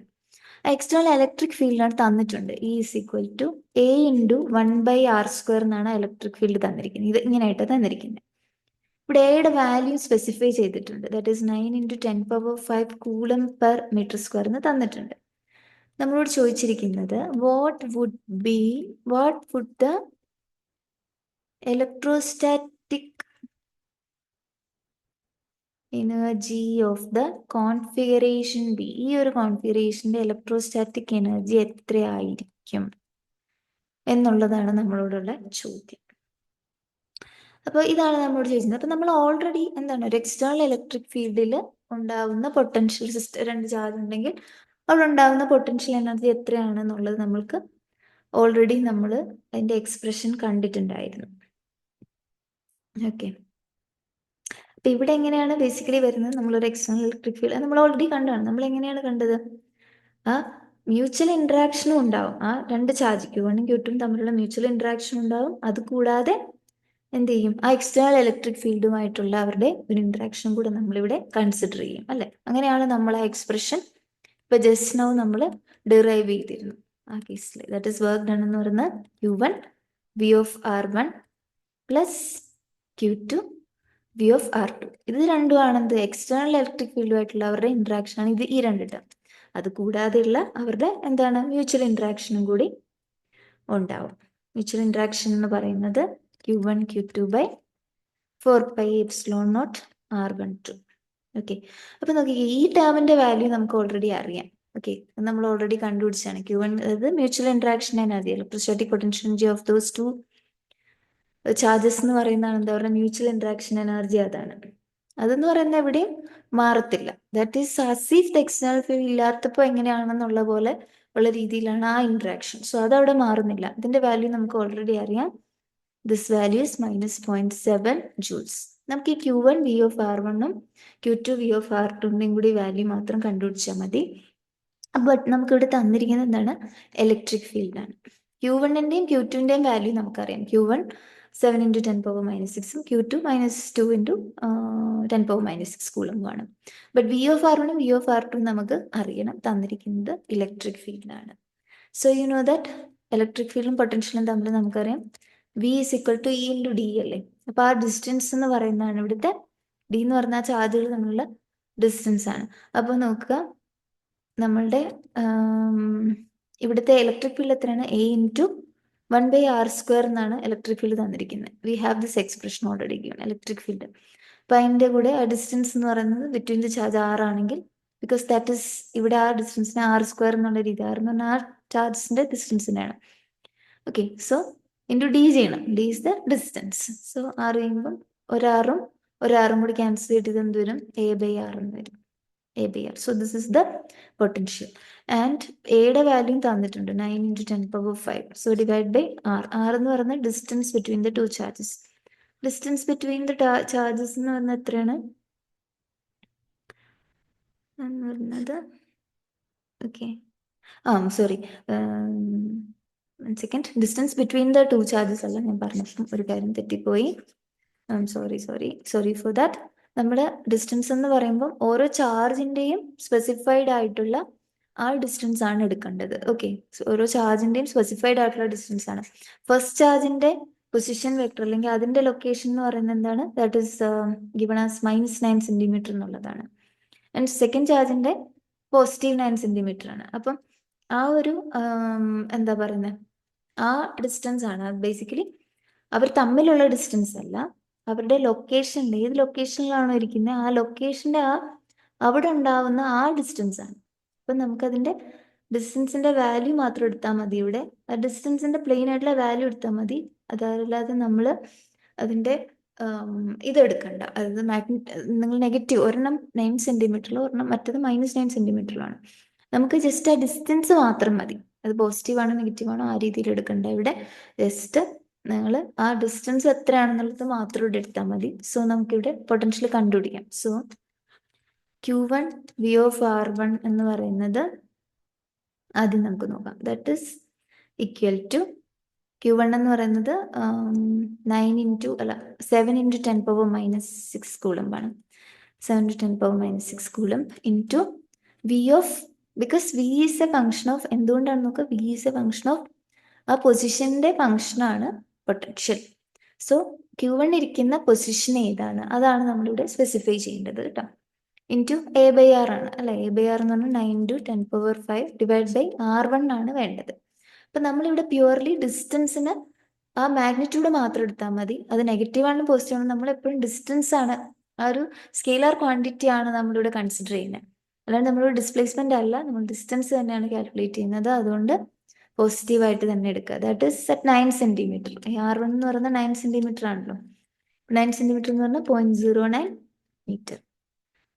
ആ എക്സ്റ്റേണൽ ഇലക്ട്രിക് ഫീൽഡിലാണ് തന്നിട്ടുണ്ട്. E is equal to A into 1/r² എന്നാണ് ഇലക്ട്രിക് ഫീൽഡ് തന്നിരിക്കുന്നത്. ഇത് ഇങ്ങനെയായിട്ട് തന്നിരിക്കുന്നത്. ഇവിടെ എയുടെ വാല്യൂ സ്പെസിഫൈ ചെയ്തിട്ടുണ്ട്. That is 9 × 10⁵ coulomb per metre square എന്ന് തന്നിട്ടുണ്ട്. നമ്മളോട് ചോദിച്ചിരിക്കുന്നത് what would the electrostatic energy of the configuration be. ഈ ഒരു കോൺഫിഗറേഷന്റെ ഇലക്ട്രോസ്റ്റാറ്റിക് എനർജി എത്രയായിരിക്കും എന്നുള്ളതാണ് നമ്മളോടുള്ള ചോദ്യം. അപ്പോൾ ഇതാണ് നമ്മളോട് ചോദിക്കുന്നത്. അപ്പോൾ നമ്മൾ ഓൾറെഡി എന്താണ്, ഒരു എക്സ്റ്റേണൽ ഇലക്ട്രിക് ഫീൽഡിൽ ഉണ്ടാവുന്ന പൊട്ടൻഷ്യൽ സിസ്റ്റം, 2 ചാർജ് ഉണ്ടെങ്കിൽ അവിടെ ഉണ്ടാവുന്ന പൊട്ടൻഷ്യൽ എനർജി എത്രയാണെന്നുള്ളത് നമ്മൾക്ക് ഓൾറെഡി നമ്മൾ അതിൻ്റെ എക്സ്പ്രഷൻ കണ്ടിട്ടുണ്ടായിരുന്നു. ഓക്കെ, അപ്പൊ ഇവിടെ എങ്ങനെയാണ് ബേസിക്കലി വരുന്നത്? നമ്മളൊരു എക്സ്റ്റേണൽ ഇലക്ട്രിക് ഫീൽഡ് നമ്മൾ ഓൾറെഡി കണ്ടതാണ്. നമ്മൾ എങ്ങനെയാണ് കണ്ടത്? ആ മ്യൂച്വൽ ഇൻട്രാക്ഷനും ഉണ്ടാവും. ആ 2 ചാർജ് Q1 ഉം Q2 ഉം തമ്മിലുള്ള മ്യൂച്വൽ ഇൻട്രാക്ഷൻ ഉണ്ടാവും. അതുകൂടാതെ എന്ത് ചെയ്യും? ആ എക്സ്റ്റേണൽ ഇലക്ട്രിക് ഫീൽഡുമായിട്ടുള്ള അവരുടെ ഒരു ഇൻട്രാക്ഷൻ കൂടെ നമ്മളിവിടെ കൺസിഡർ ചെയ്യും, അല്ലെ? അങ്ങനെയാണ് നമ്മൾ ആ എക്സ്പ്രഷൻ ഇപ്പൊ ജസ്റ്റ് നൗ നമ്മൾ ഡിറൈവ് ചെയ്തിരുന്നു ആ കേസിൽ. ദാറ്റ് ഈസ് വർക്ക് ഡൺ എന്ന് പറയുന്നത് Q1 V of R1 plus Q2 V of R2. ഇത് രണ്ടുമാണ് എന്ത്? എക്സ്റ്റേണൽ ഇലക്ട്രിക് ഫീൽഡുമായിട്ടുള്ള അവരുടെ ഇൻട്രാക്ഷൻ ആണ് ഇത്, ഈ 2 ടേം. അത് കൂടാതെയുള്ള അവരുടെ എന്താണ്, മ്യൂച്വൽ ഇൻട്രാക്ഷനും കൂടി ഉണ്ടാവും. മ്യൂച്വൽ ഇൻട്രാക്ഷൻ എന്ന് പറയുന്നത് Q1 Q2/4πε0 R12. ഓക്കെ, അപ്പൊ നോക്കിക്കേ, ഈ ടേമിന്റെ വാല്യൂ നമുക്ക് ഓൾറെഡി അറിയാം. ഓക്കെ, നമ്മൾ ഓൾറെഡി കണ്ടുപിടിച്ചാണ്. Q1 അതായത് mutual interaction energy, electrostatic potential energy of those 2 charges എന്ന് പറയുന്നതാണ് എന്താ പറയുക, മ്യൂച്വൽ ഇൻട്രാക്ഷൻ എനർജി. അതെന്ന് പറയുന്നത് എവിടെയും മാറത്തില്ല. That is as if the external field ഇല്ലാത്തപ്പോൾ എങ്ങനെയാണെന്നുള്ള പോലെ ഉള്ള രീതിയിലാണ് ആ ഇൻട്രാക്ഷൻ. സോ അതവിടെ മാറുന്നില്ല. ഇതിന്റെ വാല്യൂ നമുക്ക് ഓൾറെഡി അറിയാം. This value is -0.7 joules. നമുക്ക് ഈ Q1 V of R1 ഉം Q2 V of R2 കൂടി വാല്യൂ മാത്രം കണ്ടുപിടിച്ചാൽ മതി. ബട്ട് നമുക്കിവിടെ തന്നിരിക്കുന്നത് എന്താണ്? ഇലക്ട്രിക് ഫീൽഡാണ്. Q1ന്റെയും Q2ന്റെയും വാല്യൂ നമുക്കറിയാം. Q1 7 × 10⁻⁶ ഉം Q2 -2 × 10⁻⁶ കൂളംബാണ്. But V of R1 ഉം V of R2 നമുക്ക് അറിയണം. തന്നിരിക്കുന്നത് ഇലക്ട്രിക് ഫീൽഡാണ്. So you know that electric ഫീൽഡും പൊട്ടൻഷ്യലും തമ്മിൽ നമുക്കറിയാം V is equal to E × D അല്ലേ? അപ്പൊ ആ ഡിസ്റ്റൻസ് എന്ന് പറയുന്നതാണ് ഇവിടുത്തെ D എന്ന് പറഞ്ഞ ചാർജുകൾ തമ്മിലുള്ള ഡിസ്റ്റൻസ് ആണ്. അപ്പൊ നോക്കുക, നമ്മളുടെ ഇവിടുത്തെ ഇലക്ട്രിക് ഫീൽഡ് എത്രയാണ്? A ഇൻറ്റു 1/r² എന്നാണ് ഇലക്ട്രിക് ഫീൽഡ് തന്നിരിക്കുന്നത്. We have this expression already given electric field. അപ്പൊ അതിന്റെ കൂടെ ആ ഡിസ്റ്റൻസ് എന്ന് പറയുന്നത് ബിറ്റ്വീൻ ദി ചാർജ് r ആണെങ്കിൽ, ബിക്കോസ് ദാറ്റ് ഇസ് ഇവിടെ ആ ഡിസ്റ്റൻസിനെ r² എന്നുള്ള രീതി, r എന്ന് പറഞ്ഞാൽ ആ ചാർജസിന്റെ ഡിസ്റ്റൻസിനാണ്. ഓക്കെ, സോ ഇൻറ്റു d ചെയ്യണം. d is the distance. So r ചെയ്യുമ്പോൾ ഒരാറും കൂടി ക്യാൻസൽ ചെയ്തിട്ട് എന്ത് വരും? A/r എന്ന് വരും. A/r. So this is the potential. And A value തന്നിട്ടുണ്ട് 9 into 10⁵. So divide by R. R എന്ന് പറയുന്നത് distance between the two charges. Distance between the charges എന്ന് പറയുന്നത് എത്രയാണ്? എന്ന് പറയുന്നത് okay, sorry, 1 second. Distance between the two charges അല്ല ഞാൻ പറഞ്ഞപ്പോൾ ഒരു കാര്യം തെറ്റിപ്പോയി. Sorry for that. നമ്മുടെ ഡിസ്റ്റൻസ് എന്ന് പറയുമ്പോൾ ഓരോ ചാർജിന്റെയും സ്പെസിഫൈഡ് ആയിട്ടുള്ള ആ ഡിസ്റ്റൻസ് ആണ് എടുക്കേണ്ടത്. ഓക്കെ, ഓരോ ചാർജിന്റെയും സ്പെസിഫൈഡ് ആയിട്ടുള്ള ഡിസ്റ്റൻസ് ആണ്. ഫസ്റ്റ് ചാർജിന്റെ പൊസിഷൻ വെക്ടർ അല്ലെങ്കിൽ അതിന്റെ ലൊക്കേഷൻ എന്ന് പറയുന്നത് എന്താണ്? That is given as -9 centimetre എന്നുള്ളതാണ്. ആൻഡ് സെക്കൻഡ് ചാർജിന്റെ +9 സെന്റിമീറ്റർ ആണ്. അപ്പം ആ ഒരു എന്താ പറയുന്നത്, ആ ഡിസ്റ്റൻസ് ആണ് ബേസിക്കലി. അവർ തമ്മിലുള്ള ഡിസ്റ്റൻസ് അല്ല, അവരുടെ ലൊക്കേഷനിൽ, ഏത് ലൊക്കേഷനിലാണോ ഇരിക്കുന്നത് ആ ലൊക്കേഷന്റെ അവിടെ ഉണ്ടാവുന്ന ആ ഡിസ്റ്റൻസ് ആണ്. അപ്പൊ നമുക്കതിന്റെ ഡിസ്റ്റൻസിന്റെ വാല്യൂ മാത്രം എടുത്താൽ മതി. ഇവിടെ ആ ഡിസ്റ്റൻസിന്റെ പ്ലെയിൻ ആയിട്ടുള്ള വാല്യൂ എടുത്താൽ മതി. അതല്ലാതെ നമ്മൾ അതിന്റെ ഇതെടുക്കണ്ട. അതായത് നിങ്ങൾ നെഗറ്റീവ്, ഒരെണ്ണം 9 സെന്റിമീറ്ററിലും ഒരെണ്ണം മറ്റത് -9 സെന്റിമീറ്ററിലാണ്. നമുക്ക് ജസ്റ്റ് ആ ഡിസ്റ്റൻസ് മാത്രം മതി. അത് പോസിറ്റീവ് ആണോ നെഗറ്റീവ് ആണോ ആ രീതിയിൽ എടുക്കണ്ട. ഇവിടെ ജസ്റ്റ് നിങ്ങൾ ആ ഡിസ്റ്റൻസ് എത്രയാണെന്നുള്ളത് മാത്രം ഇവിടെ എടുത്താൽ മതി. സോ നമുക്കിവിടെ പൊട്ടൻഷ്യൽ കണ്ടുപിടിക്കാം. So Q1 V of R1 എന്ന് പറയുന്നത് ആദ്യം നമുക്ക് നോക്കാം. That is equal to Q1 എന്ന് പറയുന്നത് 7 into 10⁻⁻6 കൂളംബ് ആണ്. 7 to 10⁻⁻6 Coulomb into V of, because V is a function of, എന്തുകൊണ്ടാണ് നോക്കുക, V is a function of ആ പൊസിഷന്റെ ഫംഗ്ഷനാണ് പൊട്ടൻഷ്യൽ. സോ Q1 ഇരിക്കുന്ന പൊസിഷൻ ഏതാണ് അതാണ് നമ്മളിവിടെ സ്പെസിഫൈ ചെയ്യേണ്ടത് കേട്ടോ. ഇൻറ്റു A/r ആണ് അല്ലെ. A/r എന്ന് പറഞ്ഞാൽ 9 to 10⁵ ഡിവൈഡ് ബൈ R1 ആണ് വേണ്ടത്. അപ്പൊ നമ്മളിവിടെ പ്യുവർലി ഡിസ്റ്റൻസിന് ആ മാഗ്നിറ്റ്യൂഡ് മാത്രം എടുത്താൽ മതി. അത് നെഗറ്റീവ് ആണ് പോസിറ്റീവ് ആണ്, നമ്മൾ എപ്പോഴും ഡിസ്റ്റൻസ് ആണ്, ആ ഒരു സ്കെയിലാർ ക്വാണ്ടിറ്റി ആണ് നമ്മളിവിടെ കൺസിഡർ ചെയ്യുന്നത്. അല്ലാണ്ട് നമ്മൾ ഡിസ്പ്ലേസ്മെന്റ് അല്ല, നമ്മൾ ഡിസ്റ്റൻസ് തന്നെയാണ് കാൽക്കുലേറ്റ് ചെയ്യുന്നത്. അതുകൊണ്ട് പോസിറ്റീവായിട്ട് തന്നെ എടുക്കുക. That is at 9 centimetre. R1 എന്ന് പറയുന്നത് 9 സെന്റിമീറ്റർ ആണല്ലോ. 9 സെന്റിമീറ്റർ എന്ന് പറഞ്ഞാൽ 0.09 മീറ്റർ.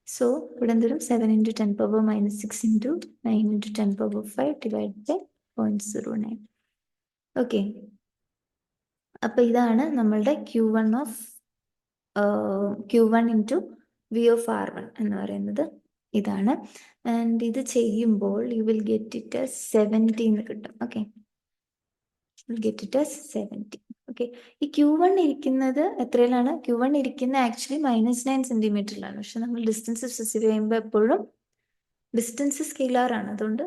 സോ ഇവിടെ എന്തൊരു 7 into 10⁻⁻6 into 9 into 10⁻⁵ divide by 0.09. Okay, അപ്പൊ ഇതാണ് നമ്മളുടെ Q1 into V of R1 എന്ന് പറയുന്നത് ഇതാണ്. ആൻഡ് ഇത് ചെയ്യുമ്പോൾ you will get it as 70 എന്ന് കിട്ടും. Okay, get it as 70. Okay, ഈ Q1 ഇരിക്കുന്നത് എത്രയിലാണ്? Q1 ഇരിക്കുന്ന ആക്ച്വലി -9 സെന്റിമീറ്ററിലാണ്. പക്ഷെ നമ്മൾ ഡിസ്റ്റൻസ് സ്പെസിഫൈ ചെയ്യുമ്പോൾ എപ്പോഴും ഡിസ്റ്റൻസ് സ്കെയിലാർ ആണ്, അതുകൊണ്ട്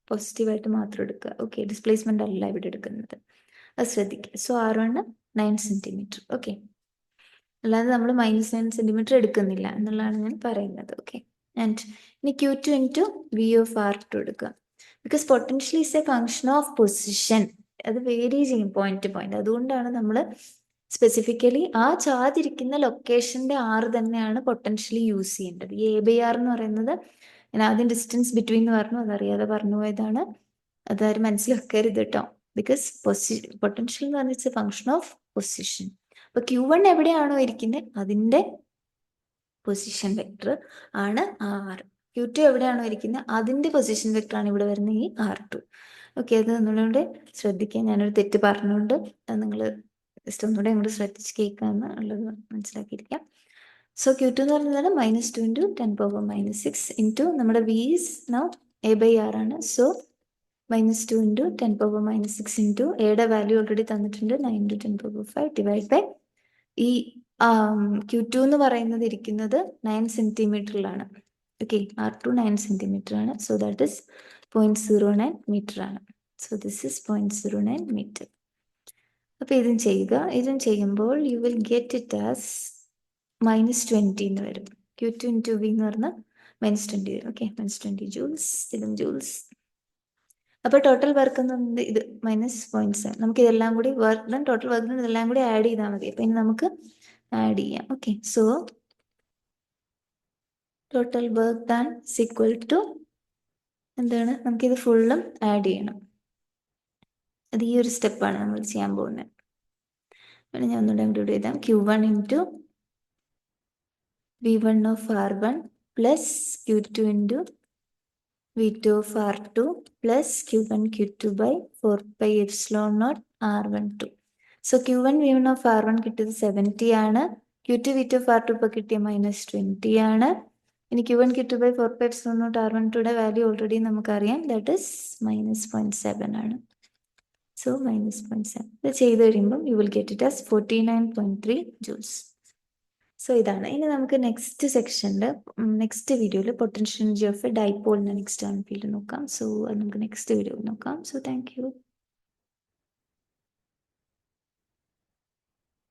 പോസിറ്റീവായിട്ട് മാത്രം എടുക്കുക. ഓക്കെ, ഡിസ്പ്ലേസ്മെന്റ് അല്ല ഇവിടെ എടുക്കുന്നത്, അത് ശ്രദ്ധിക്കുക. So R1 9 centimetre. ഓക്കെ, അല്ലാതെ നമ്മൾ -9 സെന്റിമീറ്റർ എടുക്കുന്നില്ല എന്നുള്ളതാണ് ഞാൻ പറയുന്നത്. ഓക്കെ, ആൻഡ് ഇനി Q2 into V of R2 എടുക്കുക. Because potential is a function of position, അത് വേരി ചെയ്യും പോയിന്റ് ടു പോയിന്റ്. അതുകൊണ്ടാണ് നമ്മൾ സ്പെസിഫിക്കലി ആ ചാർജ് ഇരിക്കുന്ന ലൊക്കേഷന്റെ R തന്നെയാണ് പൊട്ടൻഷ്യലി യൂസ് ചെയ്യേണ്ടത്. ഈ A/r എന്ന് പറയുന്നത്, ഞാൻ ആദ്യം ഡിസ്റ്റൻസ് ബിറ്റ്വീൻ എന്ന് പറഞ്ഞു, അതറിയാതെ പറഞ്ഞു പോയതാണ്, അതാരും മനസ്സിലാക്കരുത് കേട്ടോ. ബിക്കോസ് പൊട്ടൻഷ്യൽ എന്ന് പറഞ്ഞാൽ it's A function of position. അപ്പൊ Q1 എവിടെയാണോ ഇരിക്കുന്നത് അതിന്റെ പൊസിഷൻ വെക്ടർ ആണ് R. Q2 എവിടെയാണോ ഇരിക്കുന്നത് അതിന്റെ പൊസിഷൻ വെക്ടർ ആണ് ഇവിടെ വരുന്ന ഈ R2. ഓക്കെ, അത് നിങ്ങളോട് ശ്രദ്ധിക്കാൻ, ഞാനൊരു തെറ്റ് പറഞ്ഞുകൊണ്ട് നിങ്ങൾ ജസ്റ്റ് ഒന്നുകൂടെ ഇങ്ങോട്ട് ശ്രദ്ധിച്ച് കേൾക്കാന്ന് ഉള്ളത് മനസ്സിലാക്കിയിരിക്കാം. സോ Q2 എന്ന് പറയുന്നത് -2 into 10⁻⁻6 into നമ്മുടെ V is now A/r ആണ്. സോ -2 into 10⁻⁻6 into എയുടെ വാല്യൂ ഓൾറെഡി തന്നിട്ടുണ്ട് 9 to 10⁻⁵ ഡിവൈഡ് ബൈ ഈ Q2 എന്ന് പറയുന്നത് ഇരിക്കുന്നത് 9 സെന്റിമീറ്ററിലാണ്. ഓക്കെ, R2 9 സെന്റിമീറ്റർ ആണ്. സോ ദാറ്റ് ഇസ് 0.09 മീറ്റർ ആണ്. So this is 0.09 metre. അപ്പൊ ഇതും ചെയ്യുക. ഇതും ചെയ്യുമ്പോൾ you will get it as -20 എന്ന് വരും. Q2 into V എന്ന് പറഞ്ഞാൽ -20 വരും. ഓക്കെ, -20 ജൂൾസ്, ഇതും ജൂൾസ്. അപ്പോൾ ടോട്ടൽ വർക്ക് എന്ന് ഇത് -0.7. നമുക്ക് ഇതെല്ലാം കൂടി work done, total work done ഇതെല്ലാം കൂടി ആഡ് ചെയ്താൽ മതി. അപ്പം ഇനി നമുക്ക് ആഡ് ചെയ്യാം. Okay, so total work done is equal to എന്താണ്, നമുക്കിത് ഫുള്ളും ആഡ് ചെയ്യണം. അത് ഈ ഒരു സ്റ്റെപ്പാണ് നമ്മൾ ചെയ്യാൻ പോകുന്നത്. പിന്നെ ഞാൻ ഒന്നുകൂടെ ഇൻക്ലൂഡ് ചെയ്താൽ Q1 into V1 of R1 plus Q2 into V2 of R2 plus Q1 Q2 by 4 pi epsilon naught R12. So Q1 V1 of R1 കിട്ടിയത് 70 ആണ്. Q2 V2 of R2 ഇപ്പോൾ കിട്ടിയ -20 ആണ്. ഇനി Q1 Q2 by 4 pi epsilon naught R12യുടെ വാല്യൂ ഓൾറെഡി നമുക്കറിയാം, ദാറ്റ് ഇസ് -0.7 ആണ്. സോ -0.7 ഇത് ചെയ്ത് കഴിയുമ്പം you will get it as 49.3 joules. So ഇതാണ്. ഇനി നമുക്ക് നെക്സ്റ്റ് സെക്ഷനിൽ നെക്സ്റ്റ് വീഡിയോയിൽ പൊട്ടൻഷ്യൽ എനർജി ഓഫ് എ ഡൈപോളിന്റെ നെക്സ്റ്റ് ഫീൽഡ് നോക്കാം. സോ അത് നമുക്ക് നെക്സ്റ്റ് വീഡിയോയിൽ നോക്കാം. So thank U.